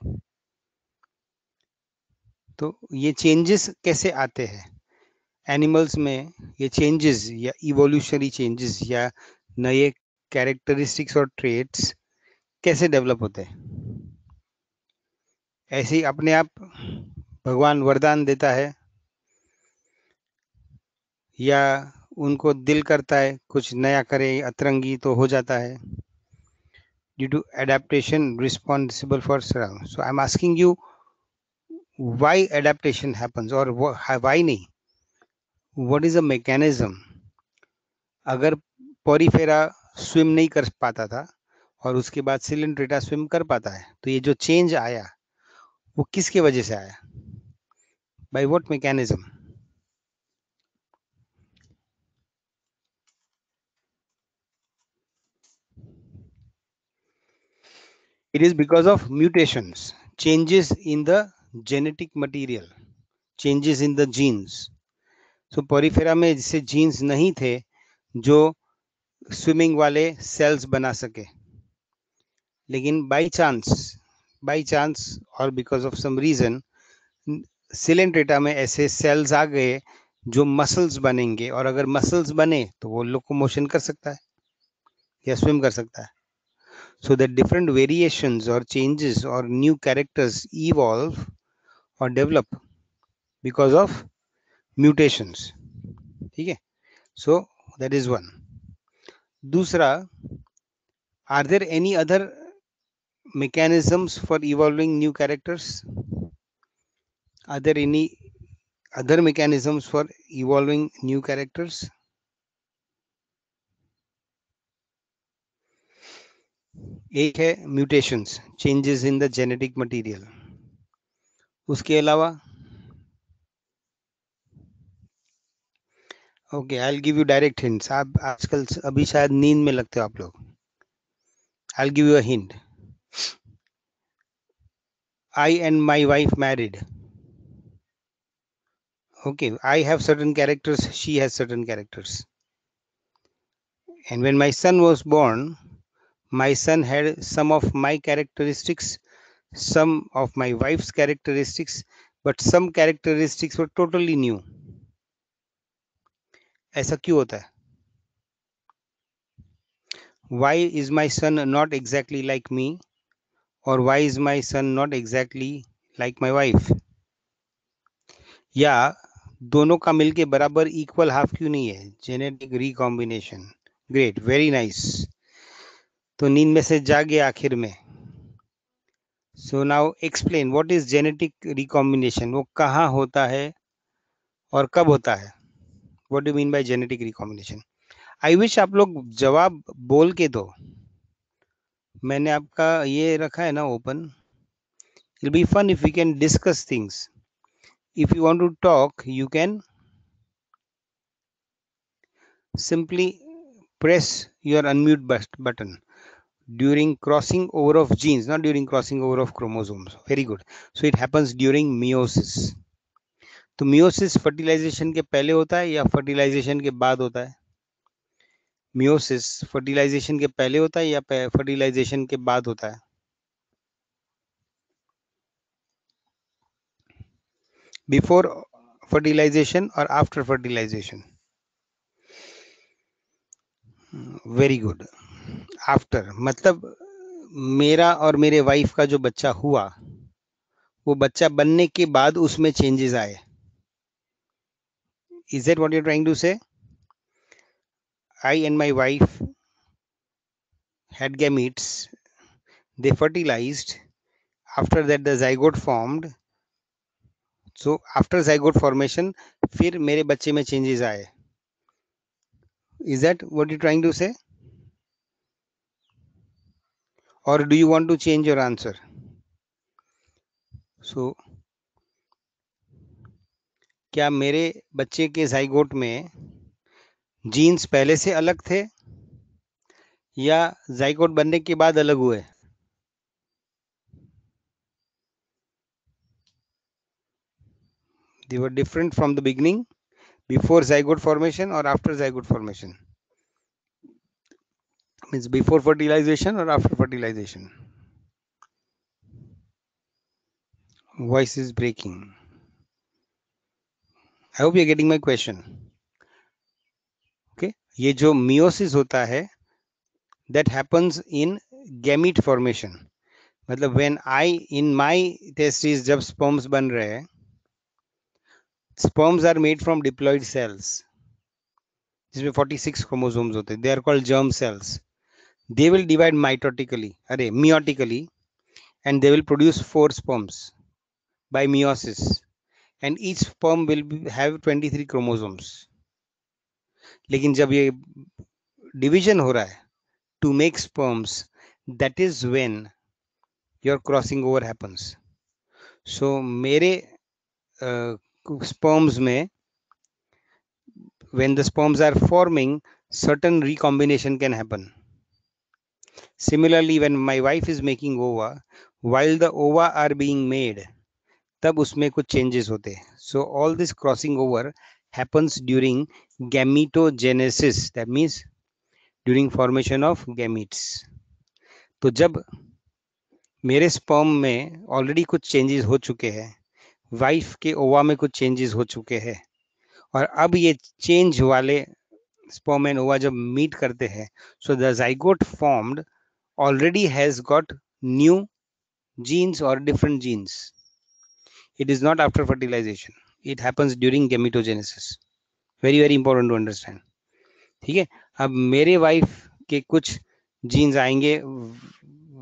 तो ये चेंजेस कैसे आते हैं एनिमल्स में? ये चेंजेस या इवोल्यूशनरी चेंजेस या नए कैरेक्टरिस्टिक्स और ट्रेट्स कैसे डेवलप होते हैं? ऐसे ही अपने आप भगवान वरदान देता है, या उनको दिल करता है कुछ नया करे, अतरंगी तो हो जाता है. Due to adaptation responsible for surround. So I'm asking you, why adaptation happens, or why नहीं, what is the mechanism? अगर पॉरीफेरा स्विम नहीं कर पाता था और उसके बाद सिलेंट्रेटा स्विम कर पाता है, तो ये जो चेंज आया वो किसके वजह से आया? By what mechanism? It is because of mutations, changes in the genetic material, changes in the genes. So Porifera में जैसे जीन्स नहीं थे जो स्विमिंग वाले सेल्स बना सके, लेकिन बाई चांस और because of some reason coelenterata में ऐसे सेल्स आ गए जो मसल्स बनेंगे, और अगर मसल्स बने तो वो लोकोमोशन कर सकता है या स्विम कर सकता है. So the different variations or changes or new characters evolve or develop because of mutations. ठीक है, so that is one. दूसरा, are there any other mechanisms for evolving new characters? Are there any other mechanisms for evolving new characters? एक है mutations, changes in the genetic material. उसके अलावा okay, I will give you direct hints. आप आजकल अभी शायद नींद में लगते हो आप लोग। आई will give you a hint. I and my wife married. Okay, I have certain characters, she has certain characters. And when my son was born, my son had some of my characteristics, some of my wife's characteristics, but some characteristics were totally new. ऐसा क्यों होता है? Why is my son not exactly like me? Or why is my son not exactly like my wife? या दोनों का मिलके बराबर equal half क्यों नहीं है? Genetic recombination. Great, very nice. तो नींद में से जागे आखिर में। So now explain what is genetic recombination. वो कहाँ होता है और कब होता है? What do mean by genetic recombination? I wish आप लोग जवाब बोल के दो। मैंने आपका ये रखा है ना open. It be fun if we can discuss things. If you want to talk you can simply press your unmute button during crossing over of genes, not during crossing over of chromosomes. Very good. So it happens during meiosis. तो meiosis fertilisation के पहले होता है या fertilisation के बाद होता है? मियोसिस फर्टिलाइजेशन के पहले होता है या फर्टिलाइजेशन के बाद होता है? बिफोर फर्टिलाइजेशन और after fertilization? Very good. After मतलब मेरा और मेरे वाइफ का जो बच्चा हुआ वो बच्चा बनने के बाद उसमें चेंजेस आए। Is that what you're trying to say? I and my wife had gametes, they fertilized, after that the zygote formed. So after zygote formation फिर मेरे बच्चे में changes आए. Is that what you're trying to say? Or do you want to change your answer? So क्या मेरे बच्चे के zygote में जीन्स पहले से अलग थे या zygote बनने के बाद अलग हुए? They were different from the beginning, before zygote formation or after zygote formation? Means before fertilization or after fertilization? Voice is breaking. I hope you're getting my question. Okay, ये जो meiosis होता है that happens in gamete formation. मतलब when I in my testes जब sperms बन रहे हैं, sperms are made from diploid cells जिसमें 46 chromosomes होते हैं. They are called germ cells. They will divide meiotically and they will produce 4 sperms by meiosis and each sperm will have 23 chromosomes. लेकिन जब ये डिवीजन हो रहा है to make sperms, that is when your crossing over happens. So मेरे sperms में when the sperms are forming certain recombination can happen. Similarly when my wife is making ova, while the ova are being made तब उसमें कुछ changes होते हैं. So all this crossing over happens during gametogenesis, that means during formation of gametes. तो जब मेरे sperm में already कुछ चेंजेस हो चुके हैं, वाइफ के ओवा में कुछ चेंजेस हो चुके हैं और अब ये चेंज वाले स्पर्म एंड ओवा जब मीट करते हैं, so the zygote formed already has got new genes or different genes. It is not after fertilization, it happens during gametogenesis. Very very important to understand. ठीक है, अब मेरे वाइफ के कुछ जीन्स आएंगे,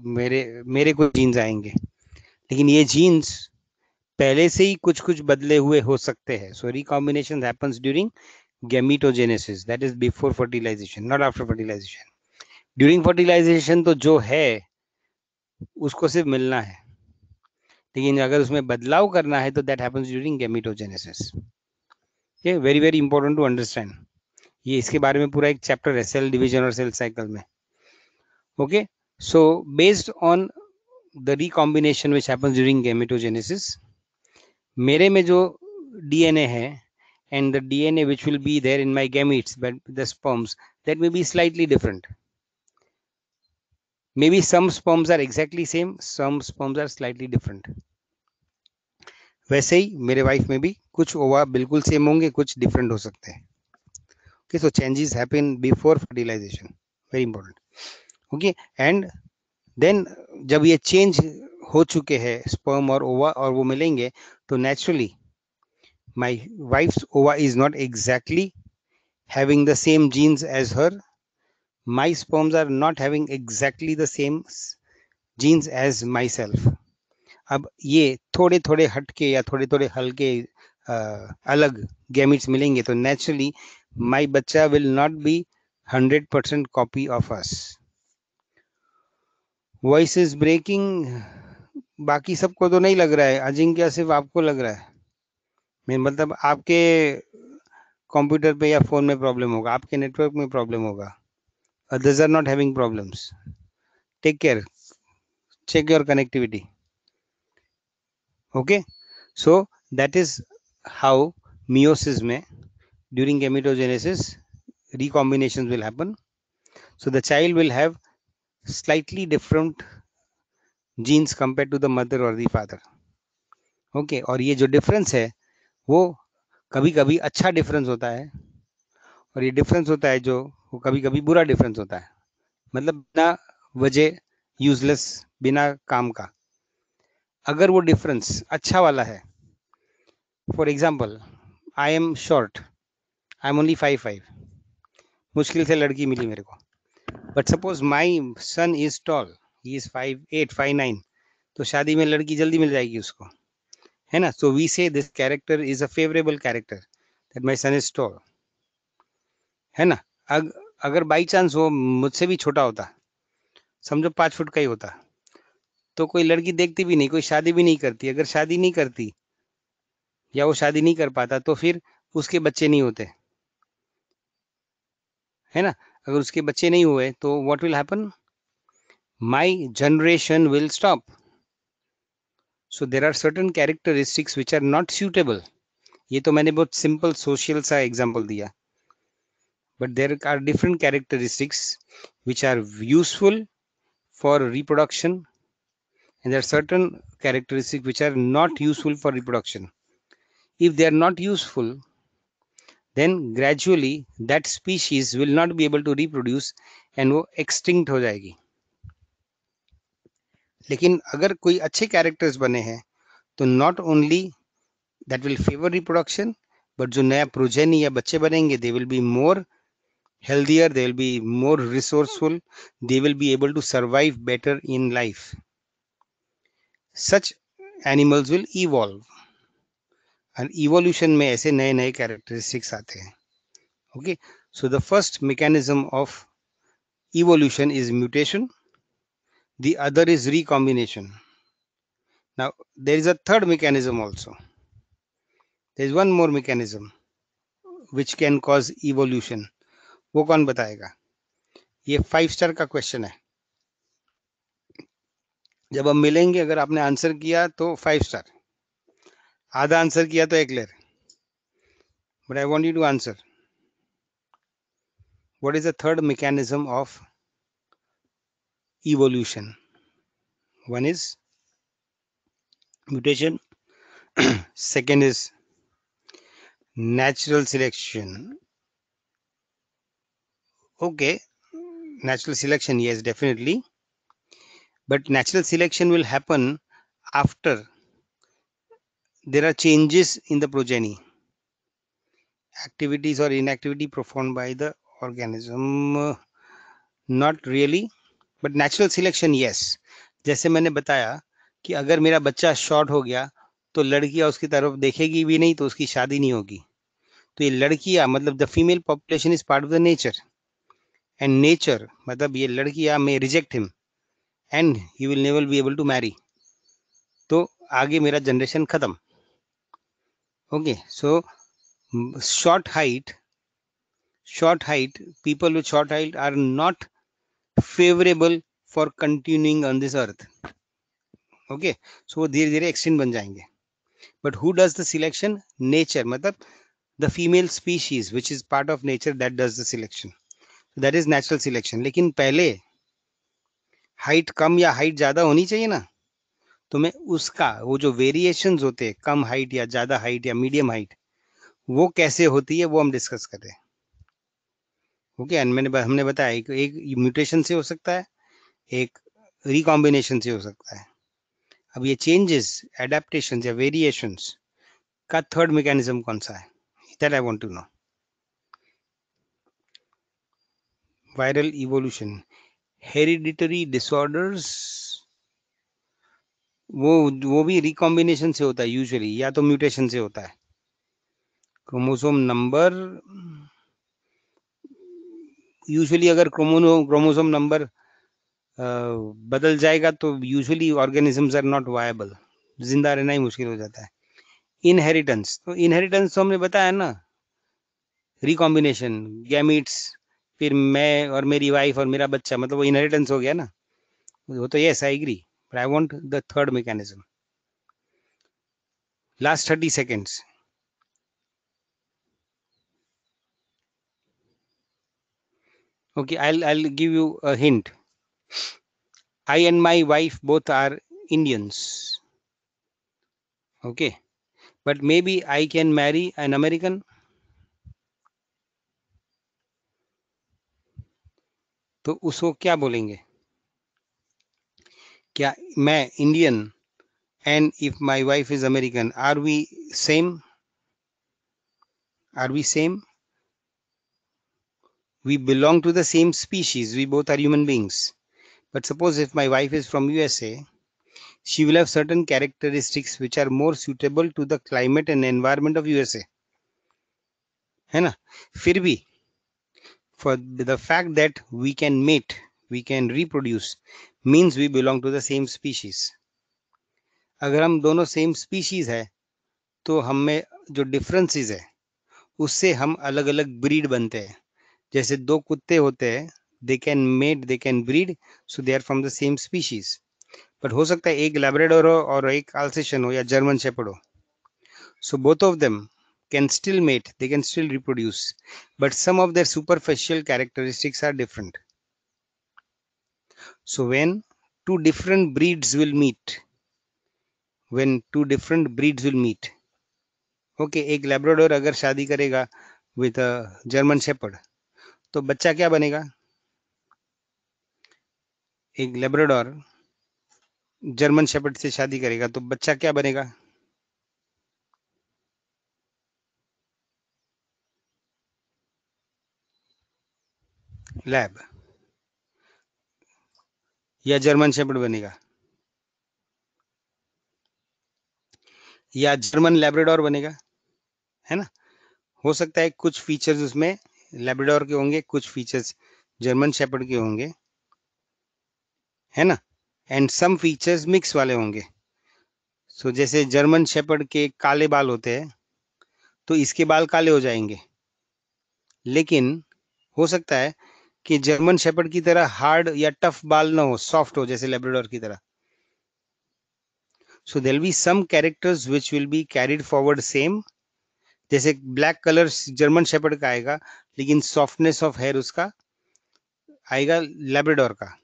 मेरे कुछ जीन्स आएंगे, लेकिन ये जीन्स पहले से ही कुछ कुछ बदले हुए हो सकते हैं. So recombination happens during gametogenesis, that is before fertilization, not after fertilization. During fertilization तो जो है उसको सिर्फ मिलना है, लेकिन अगर उसमें बदलाव करना है तो दैट हैपेंस ड्यूरिंग गैमेटोजेनेसिस। ये very very important to understand. ये इसके बारे में पूरा एक चैप्टर है सेल डिवीजन और सेल साइकिल में। Okay, so based on the recombination which happens during gametogenesis, मेरे में जो डीएनए है and the DNA which will be there in my gametes, but the sperms, that may be slightly different. Maybe some sperms are exactly same, some sperms are slightly different. वैसे ही मेरे wife में भी कुछ ओवा बिल्कुल same होंगे, कुछ different हो सकते हैं। Okay, so changes happen before fertilization, very important. Okay, and then जब ये चेंज हो चुके हैं स्पर्म और ओवा और वो मिलेंगे, तो naturally my wife's ova is not exactly having the same genes as her. My sperms are not having exactly the same genes as myself. अब ये थोड़े थोड़े हटके या थोड़े थोड़े हल्के अलग गैमेट्स मिलेंगे, तो नेचुरली माय बच्चा will not be 100% copy of us. Voice is breaking, बाकी सबको तो नहीं लग रहा है, अजिंक्य सिर्फ आपको लग रहा है। मैं मतलब आपके कंप्यूटर पे या फोन में प्रॉब्लम होगा, आपके नेटवर्क में प्रॉब्लम होगा। Others are not having problems. Take care, check your connectivity. Okay, so that is how meiosis में during gametogenesis recombinations will happen. So the child will have slightly different genes compared to the mother or the father. Okay, और ये जो difference है वो कभी कभी अच्छा difference होता है, और ये डिफरेंस होता है जो वो कभी कभी बुरा डिफरेंस होता है, मतलब बिना वजह, यूजलेस, बिना काम का। अगर वो डिफरेंस अच्छा वाला है, for example I am short, I am only 5'5", मुश्किल से लड़की मिली मेरे को, but suppose my son is tall, he is 5'8", 5'9", तो शादी में लड़की जल्दी मिल जाएगी उसको, है ना। So we say this character is a favourable character that my son is tall, है ना। अगर बाई चांस वो मुझसे भी छोटा होता, समझो 5 फुट का ही होता, तो कोई लड़की देखती भी नहीं, कोई शादी भी नहीं करती। अगर शादी नहीं करती या वो शादी नहीं कर पाता तो फिर उसके बच्चे नहीं होते, है ना। अगर उसके बच्चे नहीं हुए तो what will happen, my generation will stop. So there are certain characteristics which are not suitable. ये तो मैंने बहुत सिंपल सोशल सा एग्जांपल दिया, but there are different characteristics which are useful for reproduction, and there are certain characteristics which are not useful for reproduction. If they are not useful, then gradually that species will not be able to reproduce and वो extinct हो जाएगी। लेकिन अगर कोई अच्छे characters बने हैं तो not only that will favor reproduction, but जो नया progeny या बच्चे बनेंगे they will be more healthier, they will be more resourceful, they will be able to survive better in life. Such animals will evolve, and evolution में ऐसे नए नए characteristics आते हैं। Okay, so the first mechanism of evolution is mutation, the other is recombination. Now there is a third mechanism also, there is one more mechanism which can cause evolution. वो कौन बताएगा? ये 5 स्टार का question है। जब हम मिलेंगे अगर आपने आंसर किया तो 5 स्टार, आधा आंसर किया तो 1 layer, but I want you to answer. What is the third mechanism of evolution? One is mutation, second is natural selection. Okay, natural selection, yes, definitely, but natural selection will happen after there are changes in the progeny, activities or inactivity performed by the organism. Not really, but natural selection, yes. जैसे मैंने बताया कि अगर मेरा बच्चा short हो गया तो लड़कियां उसकी तरफ देखेगी भी नहीं, तो उसकी शादी नहीं होगी। तो ये लड़कियां मतलब the female population is part of the nature, and nature मतलब ये लड़कियां may reject him and he will never be able to marry, तो आगे मेरा जनरेशन खत्म. Okay, so short height, people with short height are not favorable for continuing on this earth. Okay, so वो धीरे धीरे एक्सटिंक्ट बन जाएंगे. But who does the selection? Nature, मतलब the female species which is part of nature that does the selection. That is natural selection. लेकिन पहले height कम या height ज्यादा होनी चाहिए ना, तो मैं उसका वो जो वेरिएशंस होते हैं, कम हाइट या ज्यादा हाइट या मीडियम हाइट, वो कैसे होती है वो हम डिस्कस कर रहे हैं. ओके, एंड हमने बताया एक म्यूटेशन से हो सकता है, एक रिकॉम्बिनेशन से हो सकता है. अब ये चेंजेस, एडेप्टेशन या वेरिएशंस का थर्ड मैकेनिज्म कौन सा है, that I want to know. Viral evolution, hereditary disorders, वो भी रिकॉम्बिनेशन से होता है यूजुअली, या तो म्यूटेशन से होता है. क्रोमोसोम नंबर, यूजुअली अगर क्रोमोसोम नंबर बदल जाएगा तो usually organisms are not viable, जिंदा रहना ही मुश्किल हो जाता है. इनहेरिटेंस, तो इनहेरिटेंस तो हमने बताया ना, रिकॉम्बिनेशन, गैमीट्स, फिर मैं और मेरी वाइफ और मेरा बच्चा, मतलब वो इनहेरिटेंस हो गया ना, वो तो yes I agree, but I want the third mechanism. Last 30 seconds. Okay, I'll give you a hint. I and my wife both are Indians. Okay, but maybe I can marry an American. तो उसको क्या बोलेंगे? क्या मैं Indian and if my wife is American, are we same? Are we same? We belong to the same species. We both are human beings. But suppose if my wife is from USA, she will have certain characteristics which are more suitable to the climate and environment of USA. है ना? फिर भी for the fact that we can mate, we can reproduce, means we belong to the same species. अगर हम दोनों same species है तो हम में जो डिफरेंसेस है उससे हम अलग अलग ब्रीड बनते हैं. जैसे दो कुत्ते होते हैं, they can mate, they can breed, so they are from the same species. But हो सकता है एक लैब्राडोर हो और एक अल्सेशियन हो या जर्मन शेपर्ड हो, so both of them can still mate, they can still reproduce, but some of their superficial characteristics are different. So when two different breeds will meet, when two different breeds will meet, okay, एक Labrador अगर शादी करेगा with a German shepherd, तो बच्चा क्या बनेगा? एक Labrador German shepherd से शादी करेगा तो बच्चा क्या बनेगा? लैब या जर्मन शेपर्ड बनेगा, या जर्मन लैब्राडोर बनेगा, है ना? हो सकता है कुछ फीचर्स उसमें लैब्राडोर के होंगे, कुछ फीचर्स जर्मन शेपर्ड के होंगे, है ना? एंड सम फीचर्स मिक्स वाले होंगे. सो जैसे जर्मन शेपर्ड के काले बाल होते हैं तो इसके बाल काले हो जाएंगे, लेकिन हो सकता है कि जर्मन शेपर्ड की तरह हार्ड या टफ बाल ना हो, सॉफ्ट हो जैसे लैब्राडोर की तरह. So there will be some characters which will be carried forward same. जैसे ब्लैक कलर जर्मन शेपर्ड का आएगा, लेकिन सॉफ्टनेस ऑफ हेयर उसका आएगा लैब्राडोर का.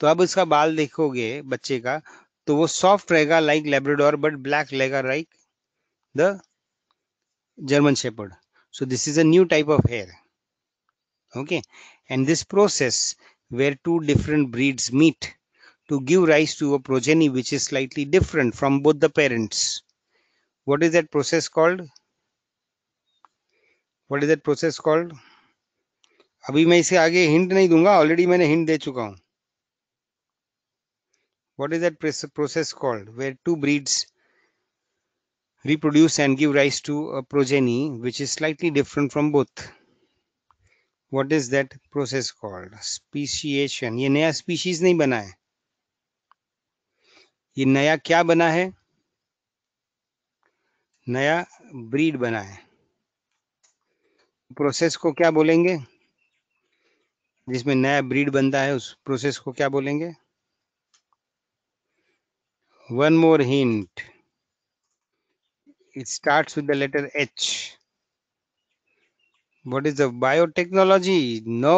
तो अब इसका बाल देखोगे बच्चे का, तो वो सॉफ्ट रहेगा लाइक लैब्राडोर, बट ब्लैक रहेगा like the German shepherd. So this is a new type of hair. Okay, and this process where two different breeds meet to give rise to a progeny which is slightly different from both the parents. What is that process called? What is that process called? अभी मैं इसे आगे hint नहीं दूंगा, already मैंने hint दे चुका हूं. What is that process called where two breeds reproduce and give rise to a progeny which is slightly different from both? What is that process called? Speciation. ये नया स्पीशीज नहीं बना है, ये नया क्या बना है? नया ब्रीड बना है। प्रोसेस को क्या बोलेंगे? जिसमें नया ब्रीड बनता है उस प्रोसेस को क्या बोलेंगे? One more hint, it starts with the letter H. What is the biotechnology? No,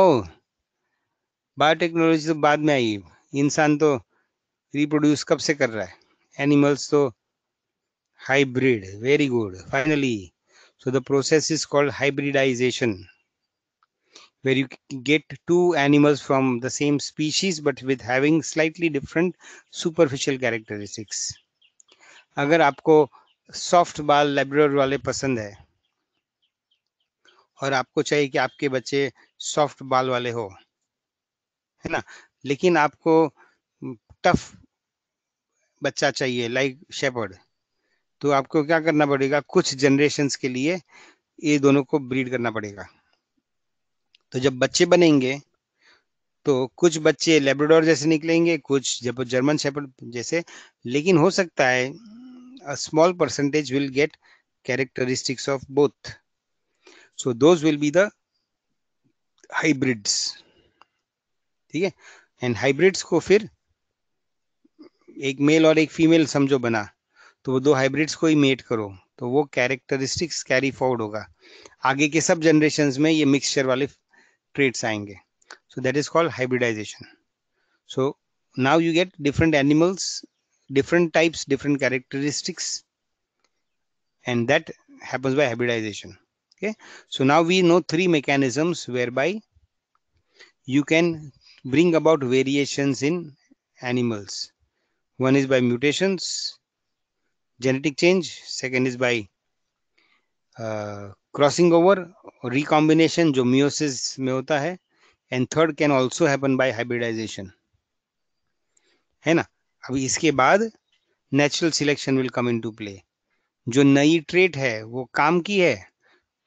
biotechnology तो बाद में आई। इंसान तो रिप्रोड्यूस कब से कर रहा है? एनिमल्स तो hybrid. Very good, finally. So the process is called hybridization, where you get two animals from the same species but with having slightly different superficial characteristics. अगर आपको सॉफ्ट बाल लैब्राडोर वाले पसंद है और आपको चाहिए कि आपके बच्चे सॉफ्ट बाल वाले हो, है ना, लेकिन आपको टफ बच्चा चाहिए लाइक शेपर्ड, तो आपको क्या करना पड़ेगा? कुछ जनरेशन्स के लिए ये दोनों को ब्रीड करना पड़ेगा। तो जब बच्चे बनेंगे तो कुछ बच्चे लेब्राडोर जैसे निकलेंगे, कुछ जब जर्मन शेपर्ड जैसे, लेकिन हो सकता है a small percentage will get characteristics of both, so those will be the hybrids। ठीक है, एंड हाइब्रिड्स को फिर एक मेल और एक फीमेल समझो बना, तो वो दो हाइब्रिड्स को ही मेट करो, तो वो कैरेक्टरिस्टिक्स कैरी फॉरवर्ड होगा। आगे के सब जनरेशन्स में ये मिक्सचर वाले ट्रेट्स आएंगे। So that is called hybridisation. सो now you get different animals, different types, different characteristics, and that happens by hybridization. Okay, so now we know three mechanisms whereby you can bring about variations in animals. One is by mutations, genetic change. Second is by crossing over, recombination जो meiosis में होता है, and third can also happen by hybridisation, है ना। अभी इसके बाद natural selection will come into play. जो नई ट्रेट है वो काम की है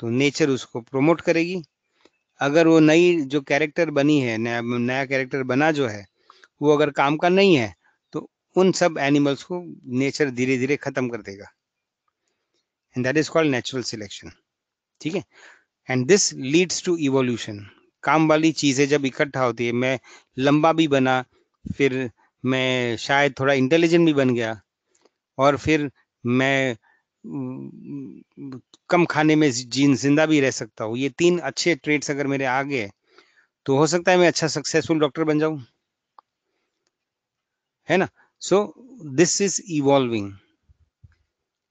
तो नेचर उसको प्रोमोट करेगी। अगर वो नई जो कैरेक्टर बनी है, नया कैरेक्टर बना जो है, वो अगर काम का नहीं है तो उन सब एनिमल्स को नेचर धीरे धीरे खत्म कर देगा, and that is called natural selection. ठीक है, and this leads to evolution. काम वाली चीजें जब इकट्ठा होती है, मैं लंबा भी बना, फिर मैं शायद थोड़ा इंटेलिजेंट भी बन गया, और फिर मैं कम खाने में जीन जिंदा भी रह सकता हूँ। ये तीन अच्छे ट्रेड्स अगर मेरे आ गए तो हो सकता है मैं अच्छा सक्सेसफुल डॉक्टर बन जाऊं, है ना। So this is evolving,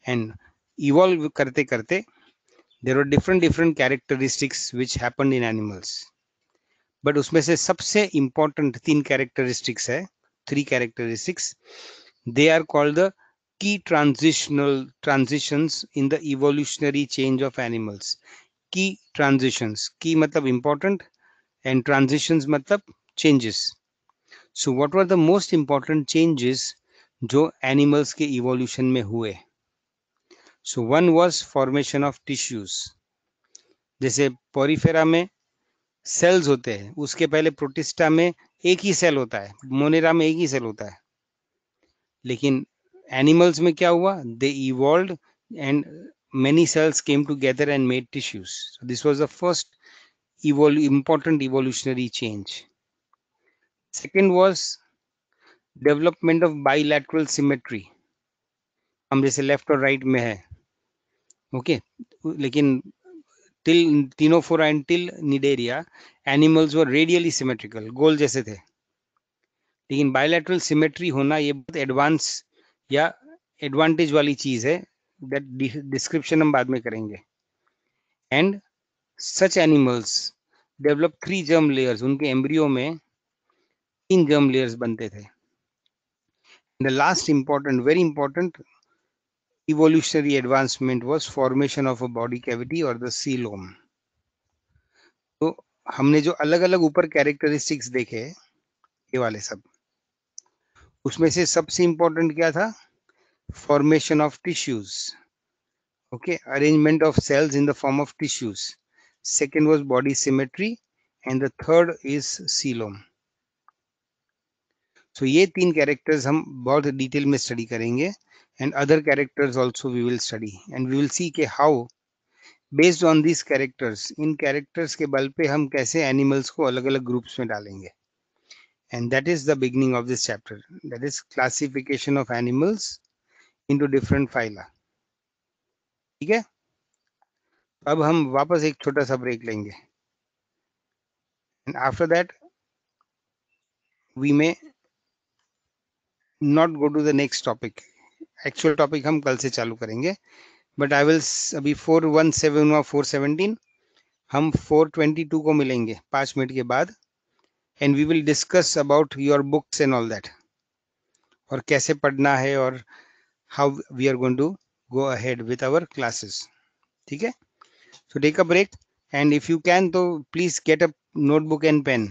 and evolve करते करते there are different different characteristics which happened in animals. But उसमें से सबसे इंपॉर्टेंट तीन कैरेक्टरिस्टिक्स है, three characteristics, they are called the key transitions in the evolutionary change of animals। key transitions, key मतलब important and transitions मतलब changes। so what were the most important changes जो animals के evolution में हुए? so one was formation of tissues। जैसे Porifera में sales होते हैं, उसके पहले प्रोटिस्टा में एक ही सेल होता है, मोनेरा में एक ही सेल होता है, लेकिन एनिमल्स में क्या हुआ? They evolved and many cells came together and made tissues। So this was the first important evolutionary change। Second was development of bilateral symmetry। हम जैसे लेफ्ट और राइट में है, ओके, लेकिन till Ctenophora and till Cnidaria animals were radially symmetrical, गोल जैसे थे, लेकिन बायलैटरल सिमेट्री होना ये बहुत एडवांस या एडवांटेज वाली चीज है, दैट डिस्क्रिप्शन हम बाद में करेंगे। And such animals develop three germ layers, उनके एम्ब्रियो में तीन जर्म लेयर्स बनते थे। The last important, very important evolutionary advancement was formation of a body cavity or the coelom। तो हमने जो अलग अलग ऊपर कैरेक्टरिस्टिक्स देखे, ये वाले सब, उसमें से सबसे इंपॉर्टेंट क्या था? formation of tissues, okay, arrangement of cells in the form of tissues। second was body symmetry, and the third is coelom. So ये तीन कैरेक्टर्स हम बहुत डिटेल में स्टडी करेंगे, and other characters also we will study, and we will see कि how based on these characters, in characters के बल पे हम कैसे animals को अलग अलग groups में डालेंगे. And that is the beginning of this chapter, that is classification of animals into different phyla. ठीक है, अब हम वापस एक छोटा सा ब्रेक लेंगे, and after that we may not go to the next topic. Actual topic हम कल से चालू करेंगे, but I will अभी 417 और 417 हम 422 को मिलेंगे 5 मिनट के बाद, and we will discuss about your books and all that, और कैसे पढ़ना है और how we are going to go ahead with our classes. ठीक है, so take a break, and if you can तो please get a notebook and pen.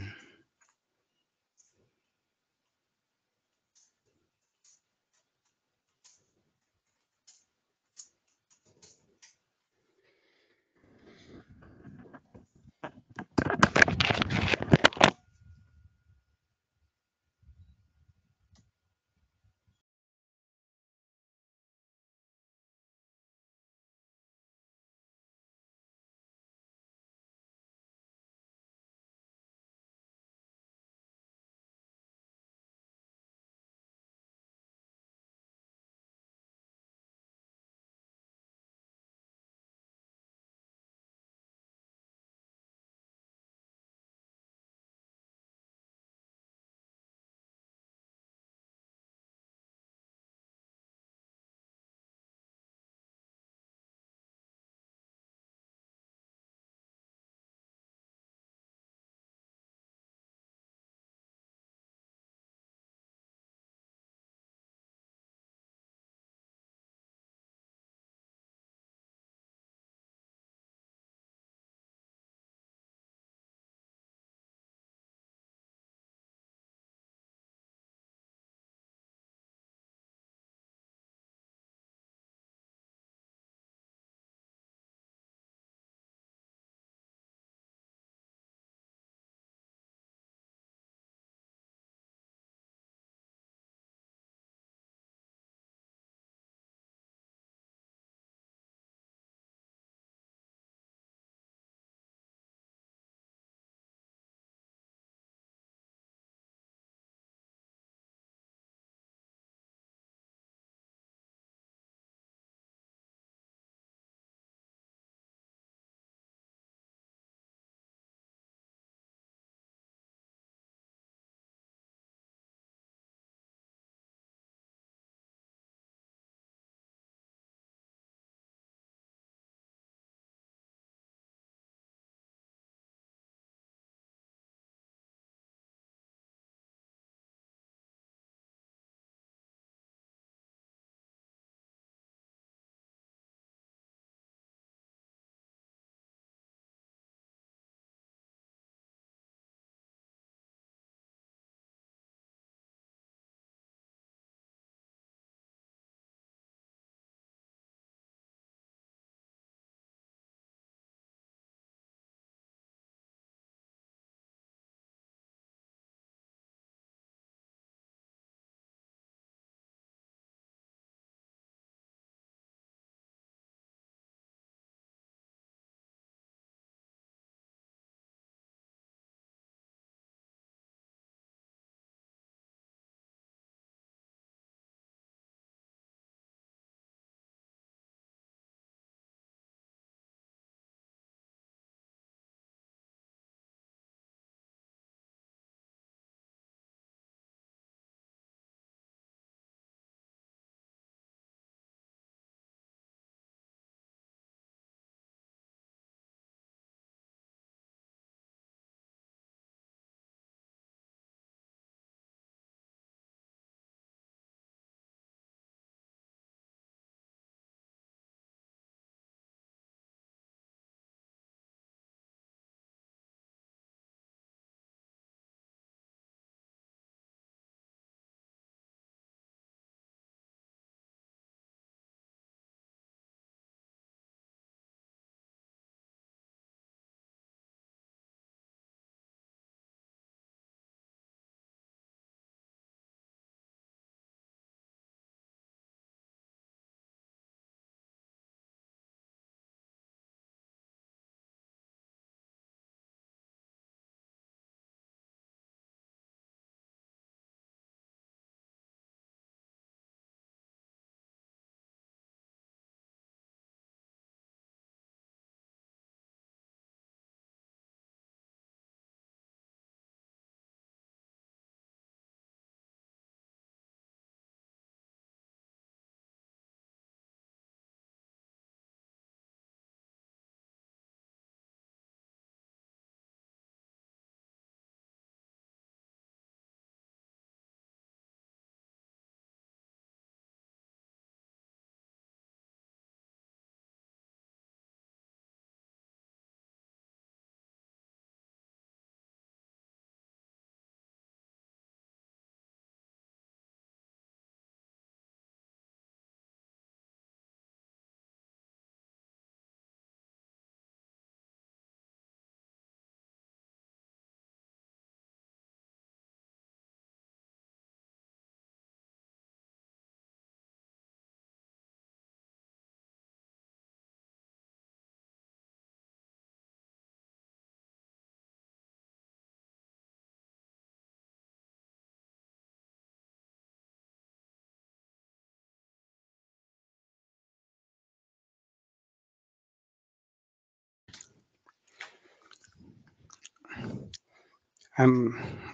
I'm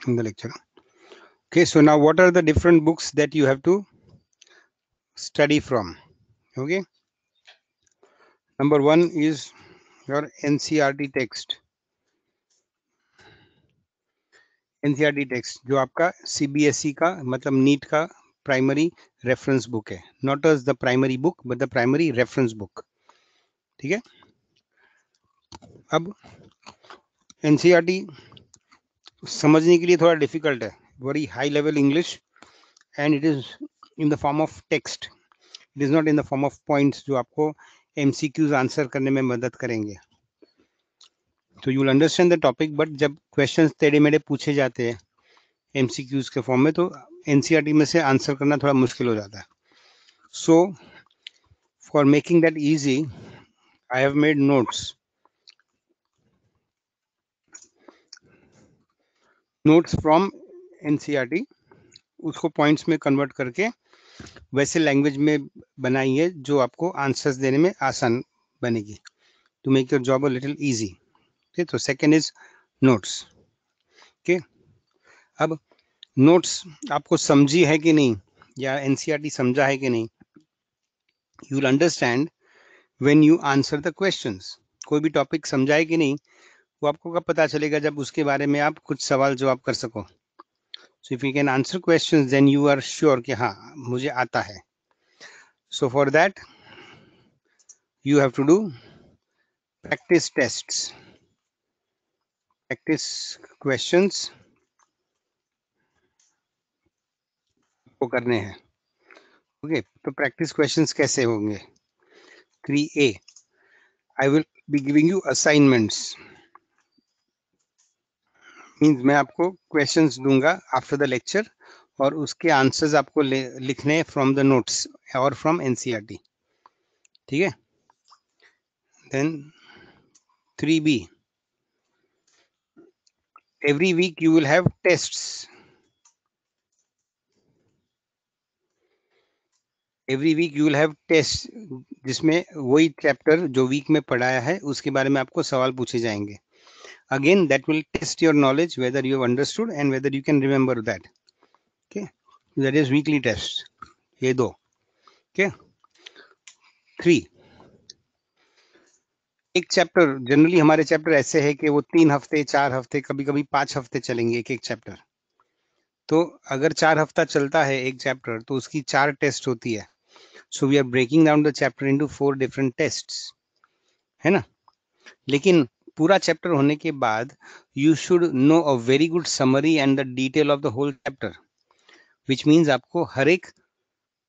in the lecture. Okay, so now what are the different books that you have to study from? Okay, number one is your NCERT text. NCERT text जो आपका CBSE का मतलब NEET का primary reference book है, not as the primary book but the primary reference book. ठीक है. अब NCERT समझने के लिए थोड़ा डिफिकल्ट है, very high level English, and it is in the form of text, it is not in the form of points जो आपको MCQs आंसर करने में मदद करेंगे. तो you will understand the topic, but जब क्वेश्चंस टेढ़े मेढ़े पूछे जाते हैं MCQs के फॉर्म में, तो NCERT में से आंसर करना थोड़ा मुश्किल हो जाता है. सो for making that easy, I have made notes from NCERT, उसको पॉइंट्स में कन्वर्ट करके वैसे लैंग्वेज में बनाई है जो आपको आंसर्स देने में आसान बनेगी, to make your job a little easy. ठीक, तो सेकेंड इज नोट्स. ओके, अब नोट्स आपको समझी है कि नहीं, या NCERT समझा है कि नहीं, you will understand when you answer the questions. कोई भी टॉपिक समझा है कि नहीं वो आपको कब पता चलेगा, जब उसके बारे में आप कुछ सवाल जवाब कर सको. So if you can answer questions then you are sure कि हाँ मुझे आता है. सो फॉर दैट you have to do practice tests, practice questions को करने हैं. ओके, तो प्रैक्टिस क्वेश्चंस कैसे होंगे? 3A, I will be giving you assignments. Means मैं आपको क्वेश्चंस दूंगा आफ्टर द लेक्चर, और उसके आंसर्स आपको लिखने फ्रॉम द नोट्स और फ्रॉम NCERT. ठीक है. देन 3B, every week you will have tests. Every week you will have test, जिसमें वही चैप्टर जो वीक में पढ़ाया है उसके बारे में आपको सवाल पूछे जाएंगे. Again that will test your knowledge, whether you have understood and whether you can remember that. Okay, that is weekly test. ये दो. ओके. 3, एक चैप्टर, जनरली हमारे चैप्टर ऐसे है कि वो 3 हफ्ते 4 हफ्ते कभी कभी 5 हफ्ते चलेंगे एक एक चैप्टर. तो अगर 4 हफ्ता चलता है एक चैप्टर तो उसकी 4 टेस्ट होती है. So we are breaking down the chapter into 4 different tests, है ना. लेकिन पूरा चैप्टर होने के बाद you should know a very good summary and the detail of the whole chapter, which means आपको हर एक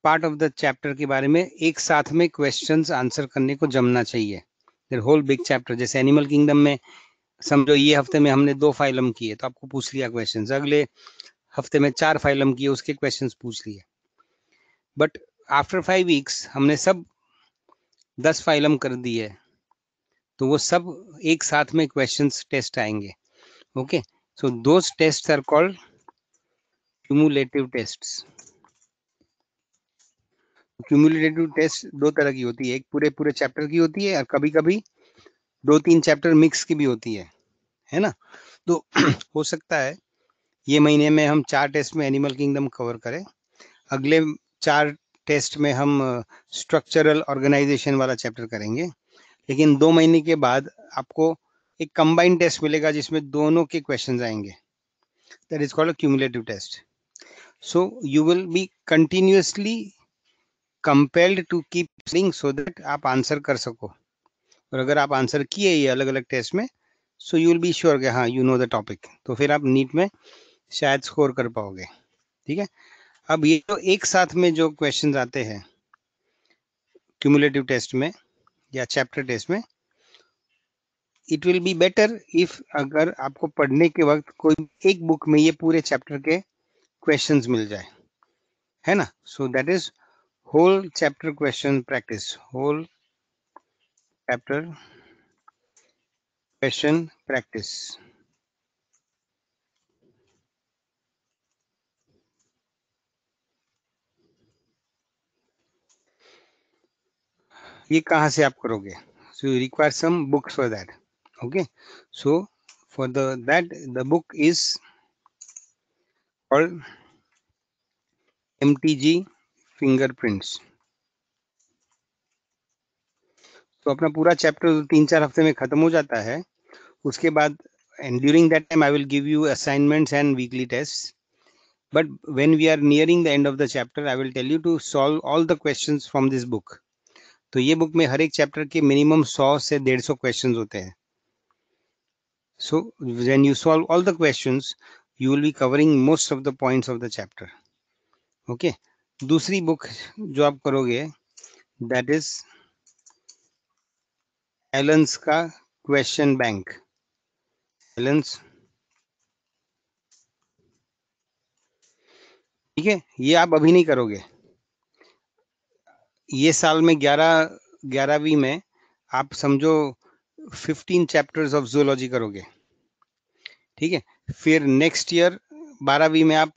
पार्ट ऑफ द चैप्टर के बारे में एक साथ में क्वेश्चंस आंसर करने को जमना चाहिए. देयर होल बिग चैप्टर, जैसे एनिमल किंगडम में समझो ये हफ्ते में हमने 2 फाइलम किए तो आपको पूछ लिया क्वेश्चंस, अगले हफ्ते में 4 फाइलम किए उसके क्वेश्चंस पूछ लिए. बट आफ्टर 5 वीक्स हमने सब 10 फाइलम कर दिए, तो वो सब एक साथ में क्वेश्चंस टेस्ट आएंगे. Okay, so those tests are called cumulative tests. Cumulative test दो तरह की होती है, एक पूरे पूरे चैप्टर की होती है और कभी कभी 2-3 चैप्टर मिक्स की भी होती है ना. तो हो सकता है ये महीने में हम 4 टेस्ट में एनिमल किंगडम कवर करें, अगले 4 टेस्ट में हम स्ट्रक्चरल ऑर्गेनाइजेशन वाला चैप्टर करेंगे, लेकिन 2 महीने के बाद आपको एक कंबाइंड टेस्ट मिलेगा जिसमें दोनों के क्वेश्चंस आएंगे. That is called a cumulative test. So you will be continuously compelled to keep studying so that आप आंसर कर सको. और अगर आप आंसर किए ये अलग अलग टेस्ट में, सो यू विल बी श्योर कि हाँ यू नो द टॉपिक, तो फिर आप नीट में शायद स्कोर कर पाओगे. ठीक है. अब ये जो एक साथ में जो क्वेश्चंस आते हैं क्यूमुलेटिव टेस्ट में या चैप्टर टेस्ट में, it will be better if अगर आपको पढ़ने के वक्त कोई एक बुक में ये पूरे चैप्टर के क्वेश्चंस मिल जाए, है ना. So that is whole chapter question practice, whole chapter question practice. ये कहाँ से आप करोगे? So you require some books for that. Okay, so For the book is called MTG Fingerprints. तो अपना पूरा चैप्टर 3-4 हफ्ते में खत्म हो जाता है. उसके बाद and during that time I will give you assignments and weekly tests. But when we are nearing the end of the chapter, I will tell you to solve all the questions from this book. तो ये book में हर एक chapter के minimum 100 से 150 questions होते हैं. So when you solve all the questions, you will be covering most of the points of the chapter. Okay. दूसरी book जो आप करोगे, that is एलन्स का क्वेश्चन बैंक. एलन्स, ठीक है, ये आप अभी नहीं करोगे. ये साल में 11वीं में आप समझो 15 चैप्टर्स ऑफ जूलॉजी करोगे. ठीक है. फिर नेक्स्ट ईयर 12वीं में आप